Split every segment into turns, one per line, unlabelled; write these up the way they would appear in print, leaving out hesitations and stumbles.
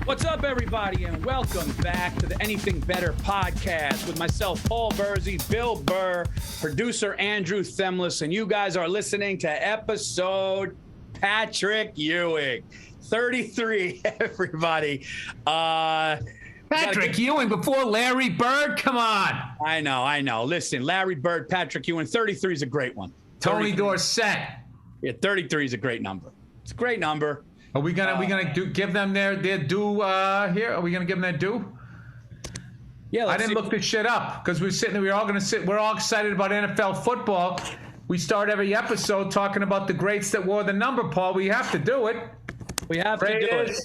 What's up, everybody, and welcome back to the Anything Better podcast with myself, Paul Virzi, Bill Burr, producer Andrew Themeles, and you guys are listening to episode Patrick Ewing, 33, everybody.
Patrick Ewing before Larry Bird? Come on.
I know. Listen, Larry Bird, Patrick Ewing, 33 is a great one.
Tony Dorsett.
Yeah, 33 is a great number. It's a great number.
Are we gonna give them their due here? Are we gonna give them their due?
Yeah,
I didn't look this shit up because we're all excited about NFL football. We start every episode talking about the greats that wore the number, Paul. We have to do it.
We have to do it.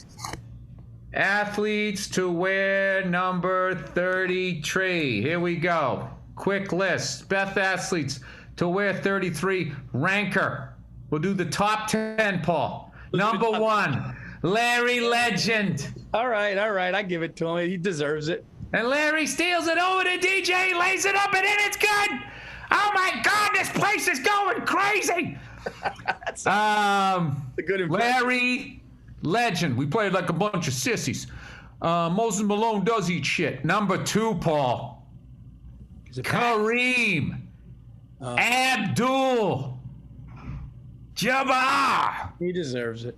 Athletes to wear number 33. Here we go. Quick list. Best athletes to wear 33. Ranker. We'll do the top 10, Paul. Number 1, Larry Legend.
All right. I give it to him. He deserves it.
And Larry steals it over to DJ, lays it up, and in it's good. Oh, my God, this place is going crazy.
That's a good impression.
Larry Legend. We played like a bunch of sissies. Moses Malone does eat shit. Number 2, Paul. Kareem. Abdul. Jabbar.
He deserves it.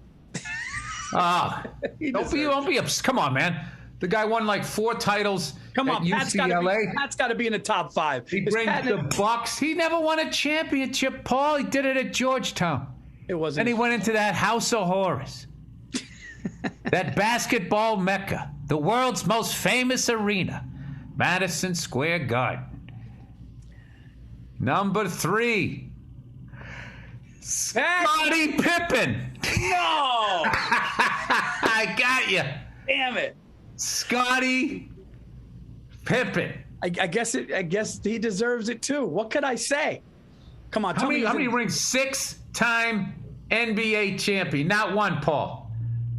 Don't be upset. Come on, man. The guy won like 4 titles at UCLA.
Pat's got to be in the top 5.
He brings the Bucks. He never won a championship, Paul. He did it at Georgetown.
It wasn't.
And he went into that house of horrors. That basketball mecca. The world's most famous arena. Madison Square Garden. Number 3. Scottie Pippen.
No!
I got you.
Damn it.
Scottie Pippen.
I guess he deserves it too. What could I say? Come on,
how many rings? 6-time NBA champion. Not 1, Paul.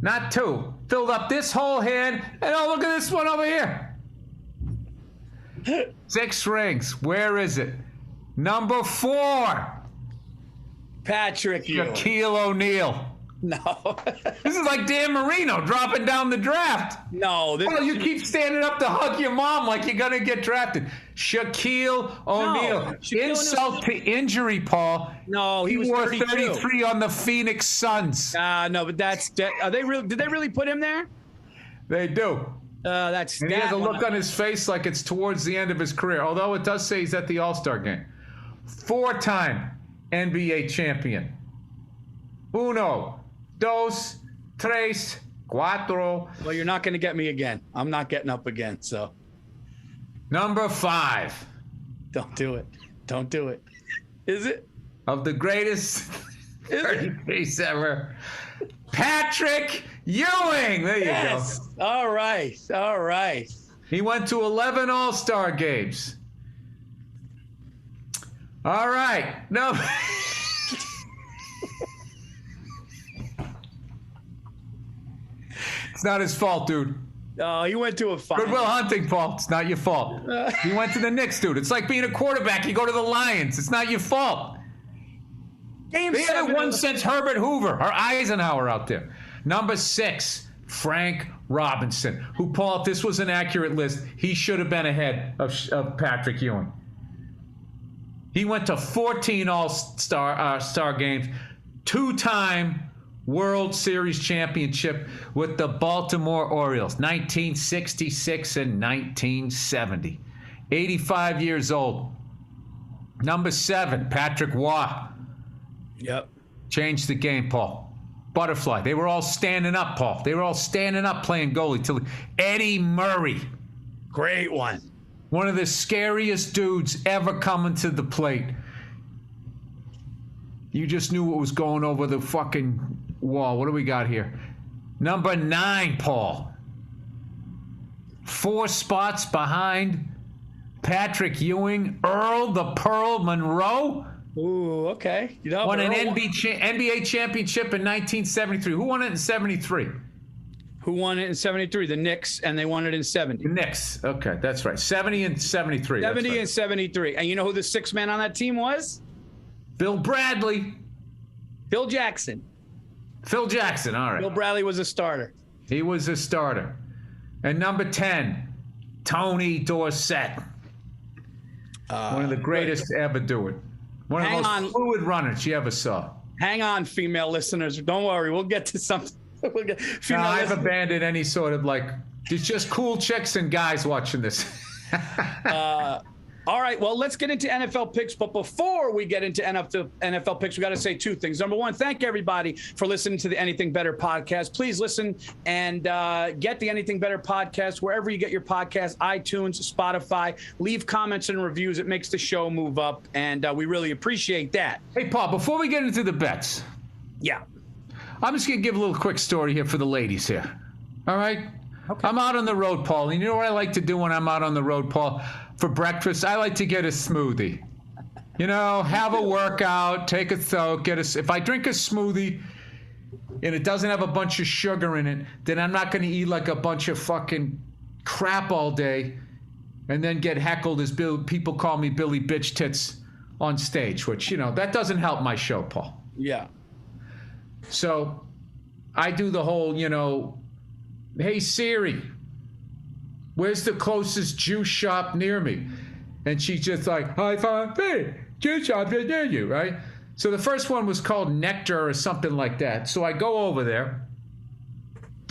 Not 2. Filled up this whole hand. And oh, look at this one over here. 6 rings. Where is it? Number 4.
Patrick Ewing.
Shaquille O'Neal.
No.
This is like Dan Marino dropping down the draft.
No.
You keep standing up to hug your mom like you're going to get drafted. Shaquille O'Neal. Insult to injury, Paul.
No, he was
wore
32.
33 on the Phoenix Suns.
No, but are they real? Did they really put him there?
They do. And he has a look on his face like it's towards the end of his career, although it does say he's at the All-Star game. 4-time NBA champion. 1, 2, 3, 4.
Well, you're not going to get me again. I'm not getting up again, so.
Number 5.
Don't do it. Don't do it. Is it?
Of the greatest 33s ever. Patrick Ewing. There you go.
All right.
He went to 11 All-Star games. All right. No. It's not his fault, dude.
No, he went to a final.
Goodwill Hunting, Paul. It's not your fault. He went to the Knicks, dude. It's like being a quarterback. You go to the Lions. It's not your fault. They haven't won since Herbert Hoover or Eisenhower out there. Number 6, Frank Robinson, who, Paul, if this was an accurate list, he should have been ahead of Patrick Ewing. He went to 14 All-Star games, 2-time World Series championship with the Baltimore Orioles, 1966 and 1970. 85 years old. Number 7, Patrick Waugh.
Yep.
Changed the game, Paul. Butterfly. They were all standing up, Paul. They were all standing up playing goalie. Eddie Murray.
Great one.
One of the scariest dudes ever coming to the plate. You just knew what was going over the fucking wall. What do we got here? Number 9, Paul. 4 spots behind Patrick Ewing. Earl the Pearl Monroe.
Ooh, okay.
Won an NBA championship in 1973. Who won it in 73?
Who won it in 73? The Knicks, and they won it in 70.
The Knicks. Okay, that's right. 70 and 73.
70
right.
and 73. And you know who the 6th man on that team was?
Bill Bradley.
Phil Jackson.
Phil Jackson, all right.
Bill Bradley was a starter.
He was a starter. And number 10, Tony Dorsett. One of the greatest to ever do it. One of the most fluid runners you ever saw.
Hang on, female listeners. Don't worry. We'll get to something.
I've abandoned any sort of it's just cool chicks and guys watching this.
All right, well, let's get into NFL picks. But before we get into NFL picks, we got to say two things. Number one, thank everybody for listening to the Anything Better podcast. Please listen and get the Anything Better podcast wherever you get your podcast, iTunes, Spotify. Leave comments and reviews. It makes the show move up, and we really appreciate that.
Hey, Paul, before we get into the bets.
Yeah.
I'm just going to give a little quick story here for the ladies here. All right? Okay. I'm out on the road, Paul. And you know what I like to do when I'm out on the road, Paul? For breakfast, I like to get a smoothie. You know, have a workout, take a soak, if I drink a smoothie and it doesn't have a bunch of sugar in it, then I'm not going to eat like a bunch of fucking crap all day and then get heckled as people call me Billy Bitch Tits on stage, which, that doesn't help my show, Paul.
Yeah.
So I do the whole, hey, Siri, where's the closest juice shop near me? And she's just like, high five, hey, juice shop is near you, right? So the first one was called Nectar or something like that. So I go over there,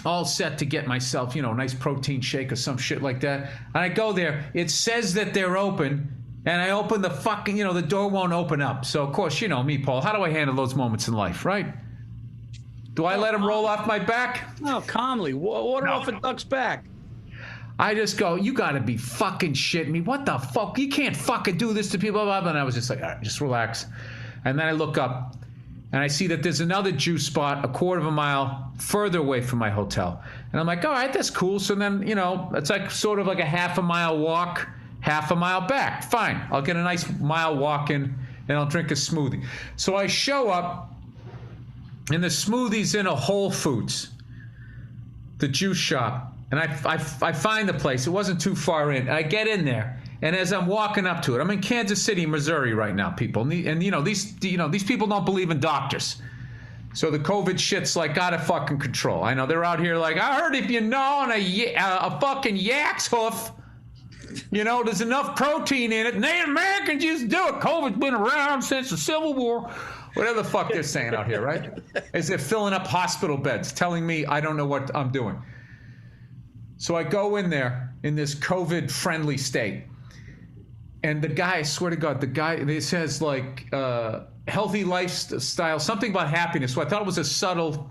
all set to get myself, a nice protein shake or some shit like that. And I go there. It says that they're open. And I open the fucking, the door won't open up. So, of course, you know me, Paul. How do I handle those moments in life, right? Do I let them roll off my back?
No, calmly. Water off a duck's back.
I just go, you got to be fucking shitting me. What the fuck? You can't fucking do this to people. Blah, blah. And I was just like, all right, just relax. And then I look up, and I see that there's another juice spot a quarter of a mile further away from my hotel. And I'm like, all right, that's cool. So then, it's like sort of like a half a mile walk, half a mile back. Fine. I'll get a nice mile walk in, and I'll drink a smoothie. So I show up, and the smoothie's in a Whole Foods, the juice shop. And I find the place. It wasn't too far in. I get in there, and as I'm walking up to it, I'm in Kansas City, Missouri right now, people. And these people don't believe in doctors. So the COVID shit's like out of fucking control. I know they're out here like, I heard if you gnaw on a fucking yak's hoof, there's enough protein in it. Native Americans used to do it. COVID's been around since the Civil War. Whatever the fuck they're saying out here, right? As they're filling up hospital beds, telling me I don't know what I'm doing. So I go in there in this COVID-friendly state. And the guy, I swear to God, it says like healthy lifestyle, something about happiness. So I thought it was a subtle,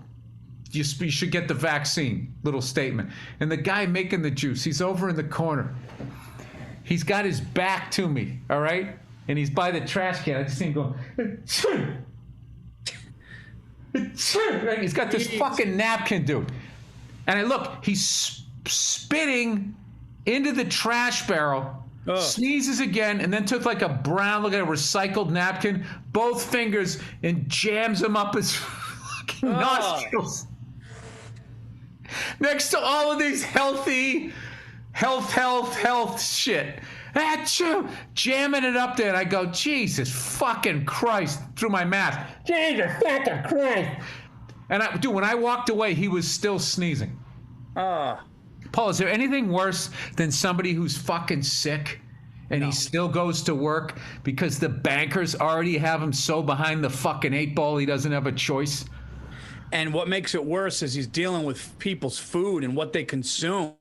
you should get the vaccine little statement. And the guy making the juice, he's over in the corner. He's got his back to me, all right? And he's by the trash can. I just see him going, right? He's got this fucking napkin, dude. And I look, he's spitting into the trash barrel, sneezes again, and then took like a brown, look at a recycled napkin, both fingers, and jams them up his fucking nostrils. Next to all of these healthy, health shit. Achoo! Jamming it up there, and I go, Jesus fucking Christ, through my mask. Jesus fucking Christ. And when I walked away, he was still sneezing. Paul, is there anything worse than somebody who's fucking sick and he still goes to work because the bankers already have him so behind the fucking 8-ball he doesn't have a choice?
And what makes it worse is he's dealing with people's food and what they consume.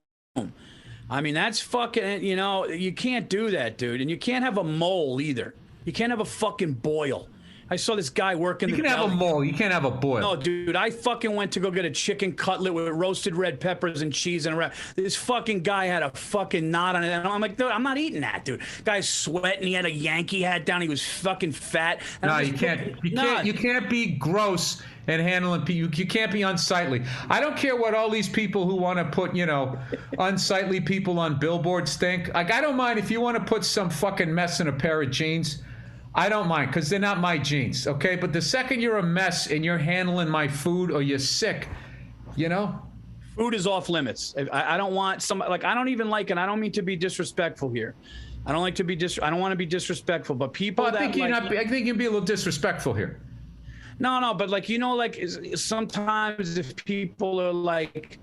I mean, that's fucking, you can't do that, dude. And you can't have a mole either. You can't have a fucking boil. I saw this guy working.
You can have a mole. You can't have a boil.
No, dude. I fucking went to go get a chicken cutlet with roasted red peppers and cheese and this fucking guy had a fucking knot on it. And I'm like, dude, I'm not eating that, dude. Guy's sweating. He had a Yankee hat down. He was fucking fat. And
no, you can't. You can't be gross and handling people. You can't be unsightly. I don't care what all these people who want to put, unsightly people on billboards think. Like, I don't mind if you want to put some fucking mess in a pair of jeans. I don't mind, because they're not my jeans, okay? But the second you're a mess and you're handling my food or you're sick,
Food is off limits. I don't want somebody, like, I don't even like it. I don't mean to be disrespectful here. I don't like to be I don't want to be disrespectful, but people
I think you'd be a little disrespectful here.
No, but like, sometimes if people are like,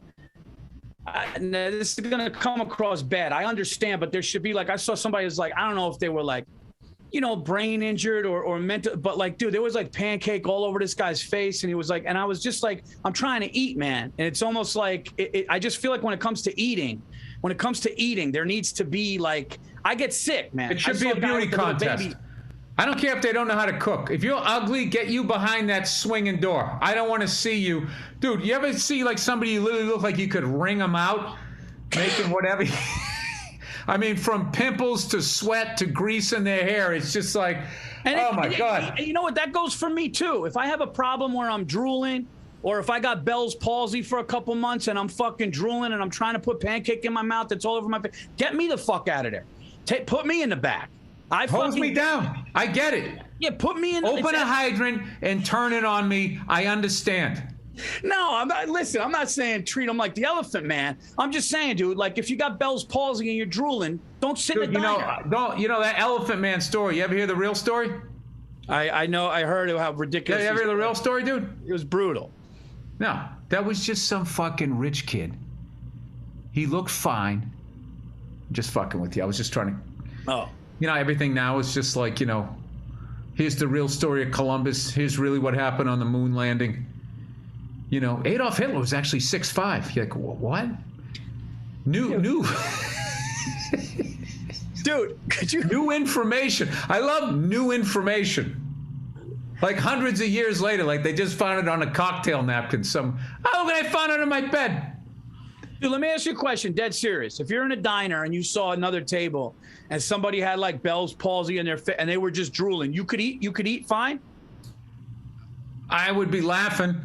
this is gonna come across bad. I understand, but there should be like I saw somebody was like I don't know if they were like, brain injured or mental, but like, dude, there was like pancake all over this guy's face, and he was like, and I was just like, I'm trying to eat, man, and it's almost like I just feel like when it comes to eating, there needs to be like I get sick, man.
It should be a beauty contest. I don't care if they don't know how to cook. If you're ugly, get you behind that swinging door. I don't want to see you. Dude, you ever see like somebody you literally look like you could wring them out, making whatever? I mean, from pimples to sweat to grease in their hair. It's just like, oh my God.
You know what? That goes for me too. If I have a problem where I'm drooling, or if I got Bell's palsy for a couple months and I'm fucking drooling and I'm trying to put pancake in my mouth that's all over my face, get me the fuck out of there. Put me in the back.
Hose me down. I get it.
Yeah, put me in.
Open a hydrant and turn it on me. I understand.
No, I'm not. Listen, I'm not saying treat him like the Elephant Man. I'm just saying, dude, like if you got Bell's palsy and you're drooling, don't sit in the diner.
You know that Elephant Man story. You ever hear the real story?
I know. I heard how ridiculous.
Yeah, you ever hear the real story, dude?
It was brutal.
No, that was just some fucking rich kid. He looked fine. Just fucking with you. I was just trying to.
Oh.
Everything now is just like, here's the real story of Columbus. Here's really what happened on the moon landing. Adolf Hitler was actually 6'5". You're like, what? New.
Dude, could you?
New information. I love new information. Like hundreds of years later, like they just found it on a cocktail napkin. I found it on my bed.
Dude, let me ask you a question, dead serious. If you're in a diner and you saw another table and somebody had like Bell's palsy in their face and they were just drooling, you could eat fine?
I would be laughing.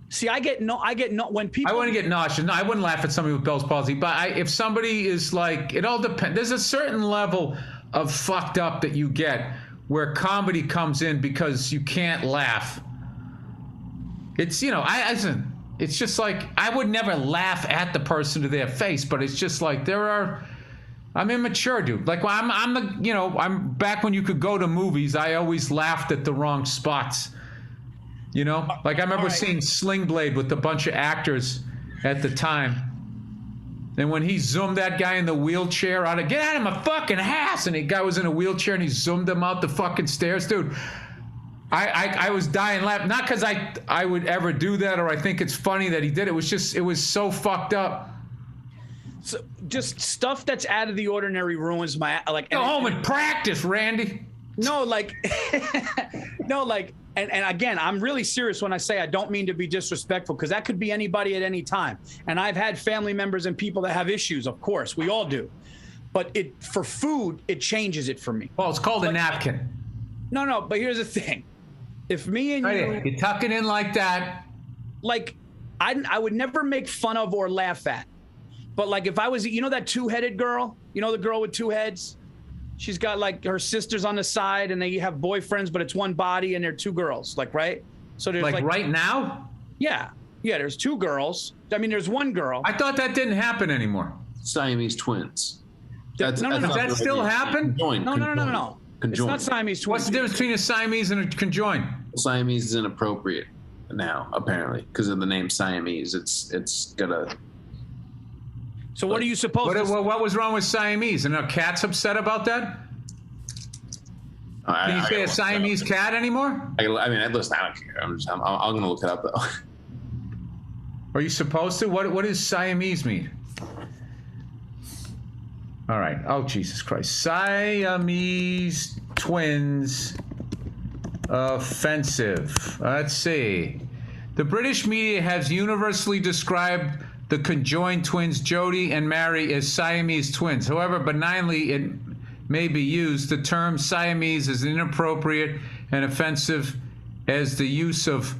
See, I get no when people.
I wouldn't get nauseous. No, I wouldn't laugh at somebody with Bell's palsy. But if somebody is like, it all depends. There's a certain level of fucked up that you get where comedy comes in because you can't laugh. It's it's just like I would never laugh at the person to their face, but it's just like I'm immature, dude. Like I'm back when you could go to movies. I always laughed at the wrong spots. Like I remember seeing Sling Blade with a bunch of actors at the time. And when he zoomed that guy in the wheelchair get out of my fucking ass, and the guy was in a wheelchair and he zoomed him out the fucking stairs, dude. I was dying laughing, not because I would ever do that or I think it's funny that he did it. It was so fucked up.
So just stuff that's out of the ordinary ruins my like.
Go home and practice, Randy.
No, like, and again, I'm really serious when I say I don't mean to be disrespectful because that could be anybody at any time. And I've had family members and people that have issues, of course, we all do. But for food, it changes it for me.
Well, it's called a napkin.
No, but here's the thing. If me and
you tuck it in like that.
Like, I would never make fun of or laugh at. But like if I was, that two-headed girl, the girl with two heads? She's got like her sisters on the side and they have boyfriends, but it's one body and they're two girls, like, right? So there's like
right now?
Yeah, there's two girls. I mean, there's one girl.
I thought that didn't happen anymore.
Siamese twins.
Does that still happen?
No. It's not Siamese twins.
What's the difference between a Siamese and a conjoined?
Siamese is inappropriate now, apparently, because of the name Siamese. It's gonna.
So what are you supposed to?
What was wrong with Siamese? And are cats upset about that? Can you say a Siamese cat anymore?
Listen, I don't care. I'm going to look it up though.
Are you supposed to? What does Siamese mean? All right. Oh, Jesus Christ. Siamese twins offensive. Let's see. The British media has universally described the conjoined twins Jody and Mary as Siamese twins. However benignly it may be used, the term Siamese is inappropriate and offensive as the use of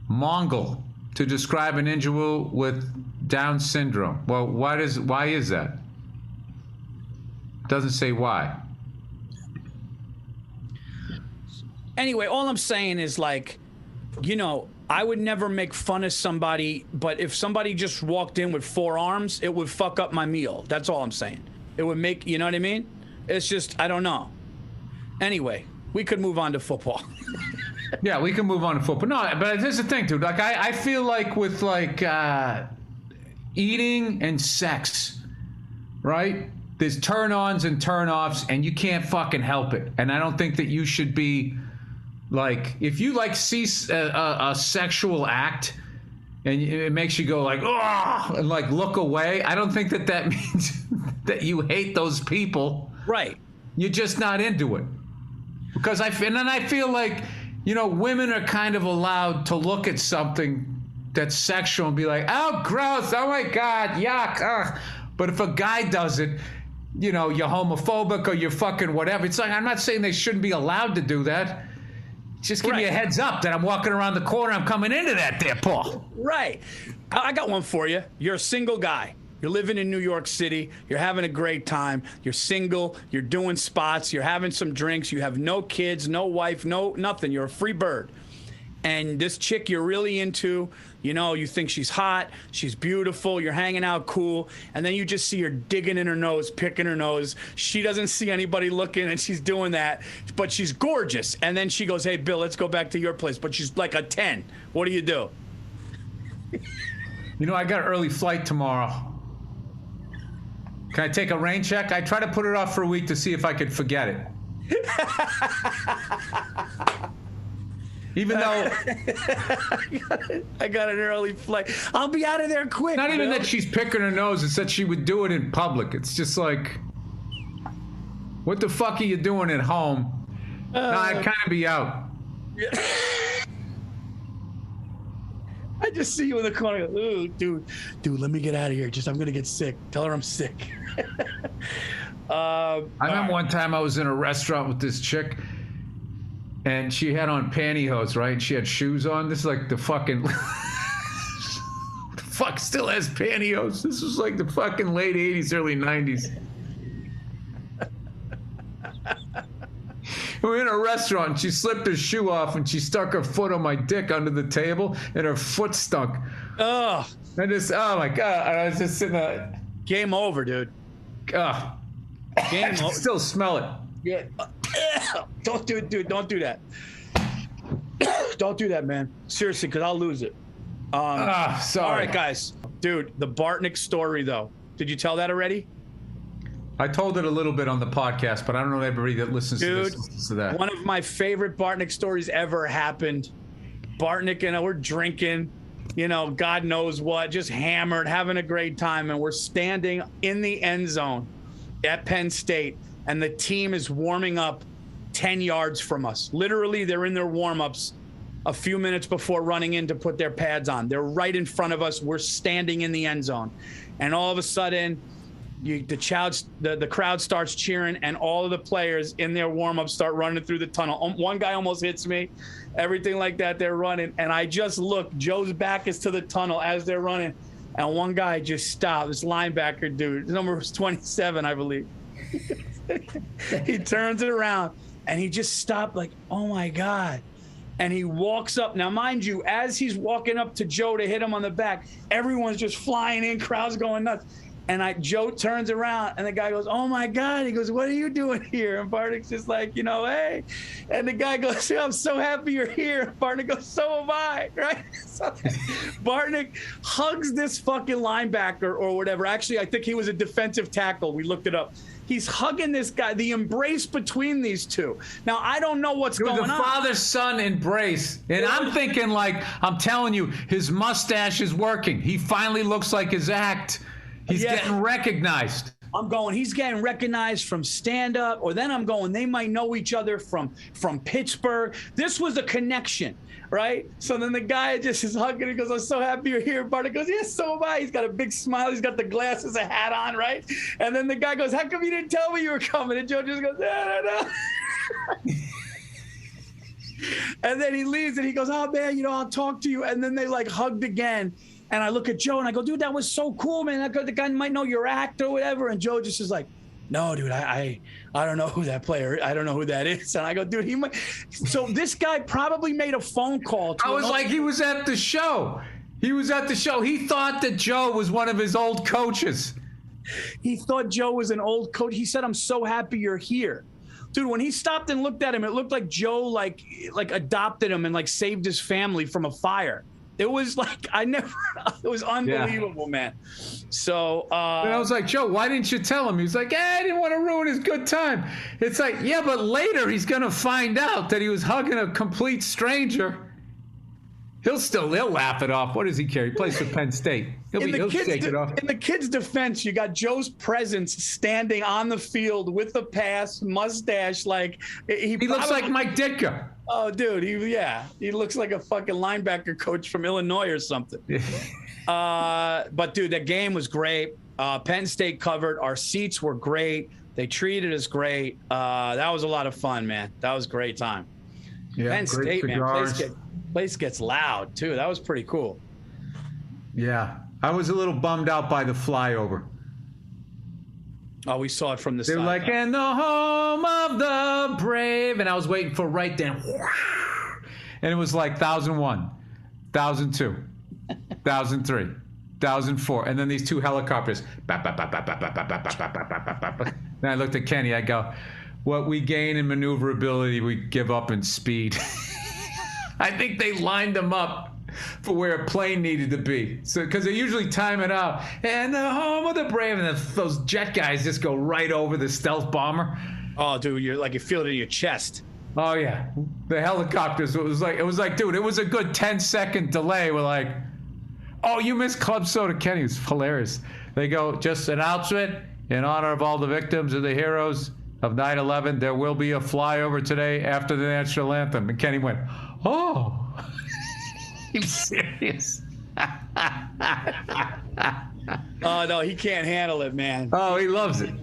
Mongol to describe an individual with Down syndrome. Well, why is that? Doesn't say why.
Anyway, all I'm saying is like, I would never make fun of somebody, but if somebody just walked in with 4 arms, it would fuck up my meal. That's all I'm saying. It would make, you know what I mean? It's just, I don't know. Anyway, we could move on to football.
Yeah, we can move on to football. No, but here's the thing, dude. Like, I feel like with like, eating and sex, right? There's turn-ons and turn-offs, and you can't fucking help it. And I don't think that you should be like, if you like see a sexual act and it makes you go like, oh, and like look away, I don't think that means that you hate those people.
Right.
You're just not into it. Because and then I feel like, you know, women are kind of allowed to look at something that's sexual and be like, oh, gross, oh my God, yuck, ugh. But if a guy does it, you know, you're homophobic or you're fucking whatever. It's like, I'm not saying they shouldn't be allowed to do that. Just give me a heads up that I'm walking around the corner, I'm coming into that there, Paul.
Right. I got one for you. You're a single guy. You're living in New York City. You're having a great time. You're single. You're doing spots. You're having some drinks. You have no kids, no wife, no nothing. You're a free bird. And this chick you're really into, you know, you think she's hot, she's beautiful, you're hanging out cool, and then you just see her digging in her nose, picking her nose. She doesn't see anybody looking, and she's doing that, but she's gorgeous. And then she goes, hey, Bill, let's go back to your place. But she's like a 10. What do you do?
You know, I got an early flight tomorrow. Can I take a rain check? I try to put it off for a week to see if I could forget it. Even though
I got an early flight. I'll be out of there quick.
Not even
Bill.
that she's picking her nose, it's that she would do it in public. It's just like, what the fuck are you doing at home? No, I'd kind of be out.
I just see you in the corner. Ooh, dude, let me get out of here. I'm gonna get sick. Tell her I'm sick.
I remember one time I was in a restaurant with this chick, and she had on pantyhose, right? And she had shoes on. This is like the fucking... the fuck still has pantyhose? This was like the fucking late 80s, early 90s. We were in a restaurant, and she slipped her shoe off, and she stuck her foot on my dick under the table, and her foot stunk.
Oh.
And just, oh my God. And I was just sitting there.
Game over, dude.
Ugh.
Game
I can
over.
still smell it.
Yeah. Don't do it, dude. Don't do that. Don't do that, man. Seriously, because I'll lose it.
Sorry.
All right, guys. Dude, the Bartnick story, though. Did you tell that already?
I told it a little bit on the podcast, but I don't know everybody that listens to this listens to that.
One of my favorite Bartnick stories ever happened. Bartnick and I were drinking, you know, God knows what, just hammered, having a great time, and we're standing in the end zone at Penn State, and the team is warming up 10 yards from us. Literally, they're in their warm-ups a few minutes before running in to put their pads on. They're right in front of us. We're standing in the end zone. And all of a sudden, the crowd starts cheering, and all of the players in their warm-up start running through the tunnel. One guy almost hits me, everything like that. They're running, and I just look. Joe's back is to the tunnel as they're running, and one guy just stopped. This linebacker dude, his number was 27, I believe. He turns it around, and he just stopped like, oh, my God. And he walks up. Now, mind you, as he's walking up to Joe to hit him on the back, everyone's just flying in, crowd's going nuts. And Joe turns around, and the guy goes, oh, my God. He goes, what are you doing here? And Bartnick's just like, you know, hey. And the guy goes, I'm so happy you're here. And Bartnick goes, so am I, right? So Bartnick hugs this fucking linebacker or whatever. Actually, I think he was a defensive tackle. We looked it up. He's hugging this guy, the embrace between these two. Now, I don't know what's going on.
It was a father-son embrace. And I'm thinking, like, I'm telling you, his mustache is working. He finally looks like his act. He's getting recognized.
I'm going, he's getting recognized from stand-up, or then I'm going, they might know each other from Pittsburgh. This was a connection, right? So then the guy just is hugging. He goes, I'm so happy you're here. Bartnick goes, yes, so am I. He's got a big smile. He's got the glasses, a hat on, right? And then the guy goes, how come you didn't tell me you were coming? And Joe just goes, no. And then he leaves, and he goes, oh, man, you know, I'll talk to you. And then they, like, hugged again. And I look at Joe, and I go, dude, that was so cool, man. The guy might know your act or whatever. And Joe just is like, no, dude, I don't know who that player, I don't know who that is. And I go, dude, he might. So this guy probably made a phone call to
I was like, he was at the show. He was at the show. He thought that Joe was one of his old coaches.
He thought Joe was an old coach. He said, I'm so happy you're here. Dude, when he stopped and looked at him, it looked like Joe like adopted him and like saved his family from a fire. It was like it was unbelievable, man. So
and I was like, Joe, why didn't you tell him? He was like, I didn't want to ruin his good time. It's like, yeah, but later he's gonna find out that he was hugging a complete stranger. He'll laugh it off. What does he care? He plays for Penn State. He'll shake it off.
In the kid's defense, you got Joe's presence standing on the field with the pass, mustache, like he
looks like Mike Ditka.
Oh, dude, he looks like a fucking linebacker coach from Illinois or something. But dude, that game was great. Penn State covered. Our seats were great. They treated us great. That was a lot of fun, man. That was a great time.
Yeah,
Penn State, man, place gets loud too. That was pretty cool.
Yeah, I was a little bummed out by the flyover.
Oh, we saw it from the side.
They were like, "In the home of the brave," and I was waiting for right then, and it was like 1001, 1002, 1003, 1004, and then these two helicopters. Then I looked at Kenny. I go, "What we gain in maneuverability, we give up in speed." I think they lined them up for where a plane needed to be. So, because they usually time it out. And the home of the brave, and those jet guys just go right over the stealth bomber.
Oh, dude, you feel it in your chest.
Oh yeah, the helicopters. It was like, dude, it was a good 10-second delay. We're like, oh, you missed Club Soda Kenny. It's hilarious. They go, just an announcement in honor of all the victims and the heroes of 9/11. There will be a flyover today after the national anthem. And Kenny went, oh. He's serious.
Oh, no, he can't handle it, man.
Oh, he loves it.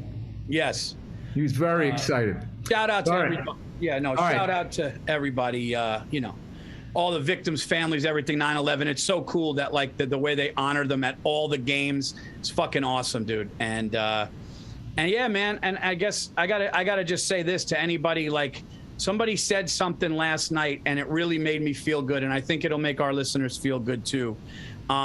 Yes.
He was very excited.
Shout out to everybody. Yeah, no, shout out to everybody, all the victims' families, everything, 9/11. It's so cool that, like, the way they honor them at all the games. It's fucking awesome, dude. And yeah, man, and I guess I gotta just say this to anybody, like, somebody said something last night and it really made me feel good, and I think it'll make our listeners feel good too.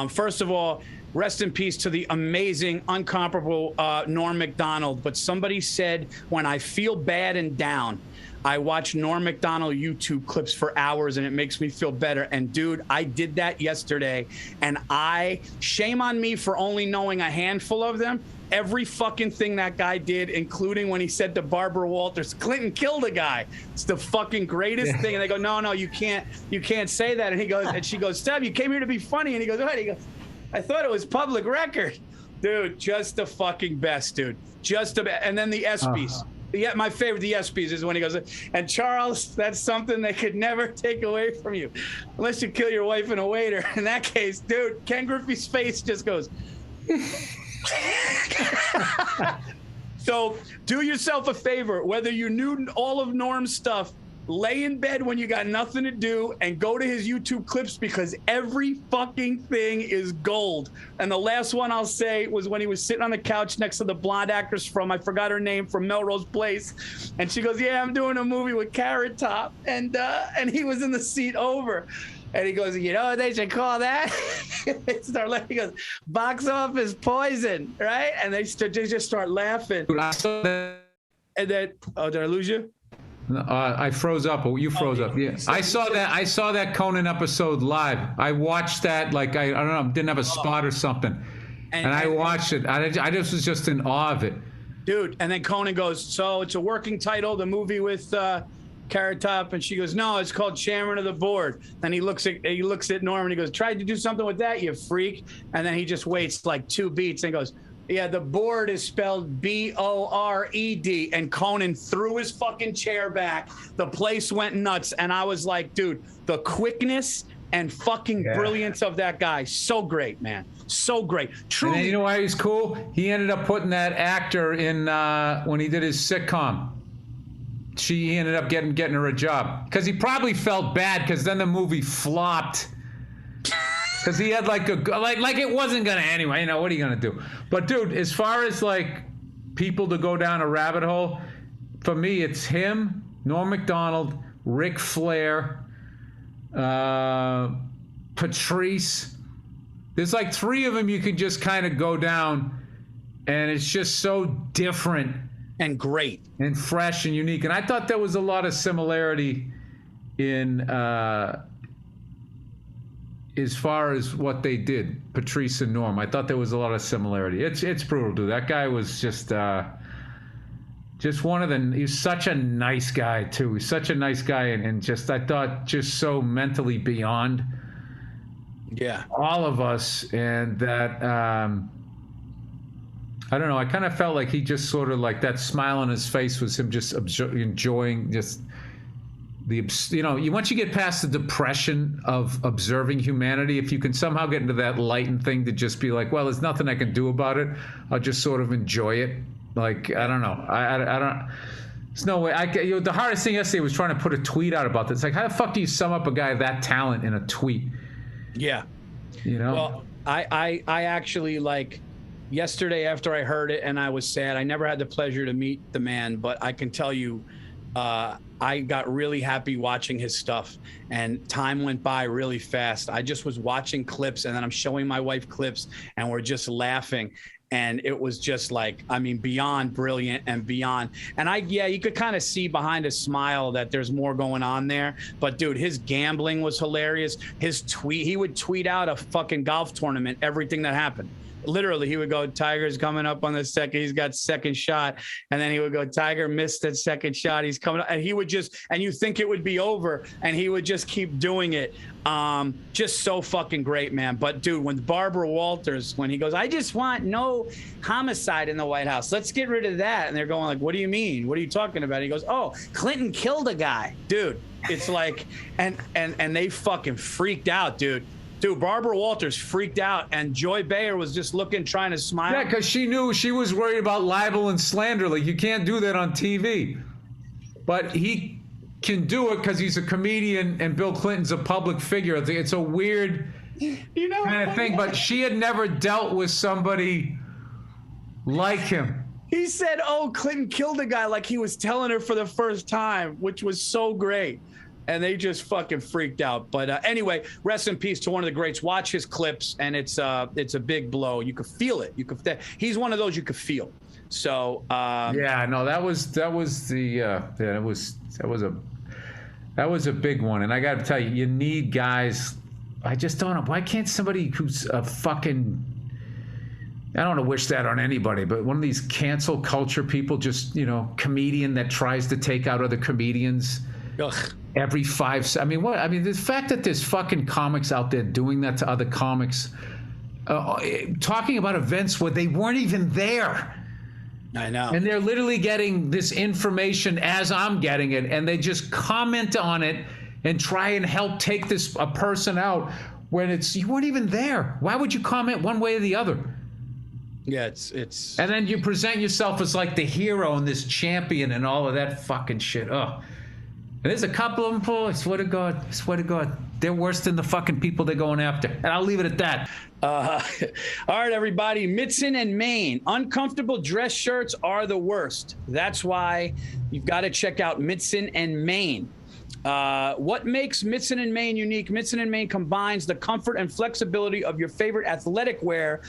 First of all, rest in peace to the amazing, incomparable Norm Macdonald. But somebody said, when I feel bad and down, I watch Norm Macdonald YouTube clips for hours and it makes me feel better. And dude, I did that yesterday, and shame on me for only knowing a handful of them. Every fucking thing that guy did, including when he said to Barbara Walters, Clinton killed a guy. It's the fucking greatest thing. And they go, no, you can't say that. And she goes, Steph, you came here to be funny. And he goes, what? He goes, I thought it was public record. Dude, just the fucking best, dude. And then the ESPYs. Yeah, my favorite, the ESPYs, is when he goes, and Charles, that's something they could never take away from you, unless you kill your wife and a waiter. In that case, dude, Ken Griffey's face just goes. So do yourself a favor, whether you knew all of Norm's stuff, lay in bed when you got nothing to do and go to his YouTube clips, because every fucking thing is gold. And the last one I'll say was when he was sitting on the couch next to the blonde actress from, I forgot her name, from Melrose Place. And she goes, yeah, I'm doing a movie with Carrot Top. And he was in the seat over. And he goes, you know what they should call that? They start laughing. He goes, box office poison, right? And they just start laughing.
I saw that.
And then, oh, did I lose you?
I froze up. Oh, you froze up. Yeah, I saw that. I saw that Conan episode live. I watched that. Like I don't know, didn't have a spot or something, and I watched it. I just was just in awe of it,
dude. And then Conan goes, so it's a working title, the movie with Carrot Top, and she goes, no, it's called Chairman of the Board. And he looks at Norm and he goes, tried to do something with that, you freak. And then he just waits like 2 beats and goes, yeah, the board is spelled B-O-R-E-D. And Conan threw his fucking chair back. The place went nuts. And I was like, dude, the quickness and fucking brilliance of that guy. So great, man. So great. Truly.
And you know why he's cool? He ended up putting that actor in when he did his sitcom. He ended up getting her a job. Because he probably felt bad, because then the movie flopped. Because he had like it wasn't gonna anyway. You know, what are you gonna do? But dude, as far as like people to go down a rabbit hole, for me it's him, Norm Macdonald, Ric Flair, Patrice. There's like 3 of them you can just kind of go down, and it's just so different
and great
and fresh and unique. And I thought there was a lot of similarity in as far as what they did, Patrice and Norm. I thought there was a lot of similarity. It's brutal, dude. That guy was just one of the. He's such a nice guy too. He's such a nice guy, and just I thought just so mentally beyond.
Yeah.
All of us, and that I don't know. I kind of felt like he just sort of like that smile on his face was him just enjoying just. Once you get past the depression of observing humanity, if you can somehow get into that lightened thing to just be like, well, there's nothing I can do about it. I'll just sort of enjoy it. Like, I don't know. I don't. There's no way. The hardest thing yesterday was trying to put a tweet out about this. It's like, how the fuck do you sum up a guy of that talent in a tweet?
Yeah. Well, I actually like yesterday after I heard it and I was sad. I never had the pleasure to meet the man, but I can tell you. I got really happy watching his stuff, and time went by really fast. I just was watching clips, and then I'm showing my wife clips, and we're just laughing. And it was just like, I mean, beyond brilliant and beyond. And you could kind of see behind his smile that there's more going on there. But dude, his gambling was hilarious. He would tweet out a fucking golf tournament, everything that happened. Literally, he would go, Tiger's coming up on the second. He's got second shot. And then he would go, Tiger missed that second shot. He's coming up. And he would just, and you think it would be over. And he would just keep doing it. Just so fucking great, man. But dude, when Barbara Walters, when he goes, I just want no homicide in the White House. Let's get rid of that. And they're going like, what do you mean? What are you talking about? He goes, oh, Clinton killed a guy. Dude, it's like, and they fucking freaked out, dude. Dude, Barbara Walters freaked out, and Joy Behar was just looking, trying to smile.
Yeah, because she knew she was worried about libel and slander. Like, you can't do that on TV. But he can do it because he's a comedian and Bill Clinton's a public figure. It's a weird kind of thing. But she had never dealt with somebody like him.
He said, oh, Clinton killed a guy, like he was telling her for the first time, which was so great. And they just fucking freaked out. But anyway, rest in peace to one of the greats. Watch his clips, and it's a big blow. You could feel it. He's one of those you could feel. So
that was a big one. And I got to tell you need guys. I just don't know. Why can't somebody who's a fucking, I don't want to wish that on anybody, but one of these cancel culture people, just comedian that tries to take out other comedians.
Ugh.
Every 5 I mean, what? I mean, the fact that there's fucking comics out there doing that to other comics, talking about events where they weren't even there.
I know.
And they're literally getting this information as I'm getting it, and they just comment on it and try and help take a person out when you weren't even there. Why would you comment one way or the other?
Yeah, it's.
And then you present yourself as like the hero and this champion and all of that fucking shit. Oh. And there's a couple of them, I swear to God, they're worse than the fucking people they're going after. And I'll leave it at that.
All right, everybody. Mitson and Maine. Uncomfortable dress shirts are the worst. That's why you've got to check out Mitson and Maine. What makes Mitson and Maine unique? Mitson and Maine combines the comfort and flexibility of your favorite athletic wear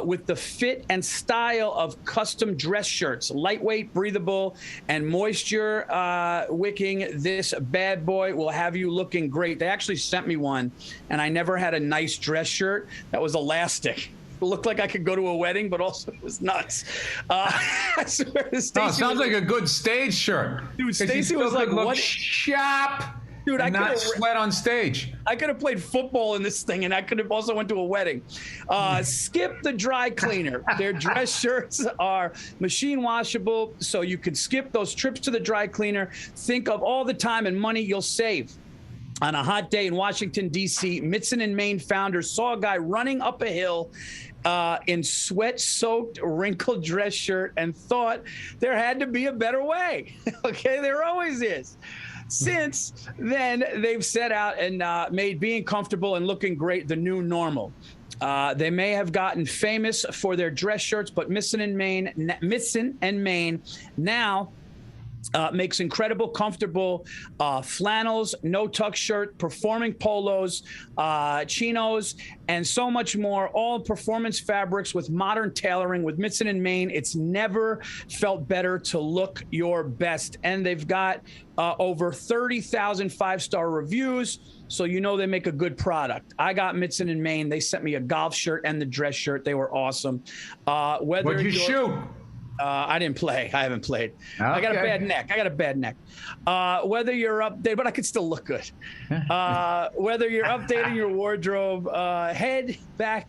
with the fit and style of custom dress shirts. Lightweight, breathable, and moisture wicking. This bad boy will have you looking great. They actually sent me one, and I never had a nice dress shirt that was elastic. It looked like I could go to a wedding, but also it was nuts. I swear to Stacey.
Oh, sounds like a good stage shirt.
Dude, Stacey was like,
look
what?
Sharp.
Dude, I
not sweat on stage.
I could have played football in this thing, and I could have also went to a wedding. Skip the dry cleaner. Their dress shirts are machine washable, so you can skip those trips to the dry cleaner. Think of all the time and money you'll save. On a hot day in Washington, D.C., Mitson and Maine founders saw a guy running up a hill in sweat-soaked, wrinkled dress shirt and thought there had to be a better way. Okay, there always is. Since then, they've set out and made being comfortable and looking great the new normal. They may have gotten famous for their dress shirts, but Mitson and Maine now Makes incredible, comfortable flannels, no-tuck shirt, performing polos, chinos, and so much more. All performance fabrics with modern tailoring with Mitson and Maine. It's never felt better to look your best. And they've got over 30,000 five-star reviews, so you know they make a good product. I got Mitson and Maine. They sent me a golf shirt and the dress shirt. They were awesome.
What'd you shoot?
I didn't play. I haven't played. Okay. I got a bad neck. Whether you're updating, but I could still look good. Whether you're updating your wardrobe, head back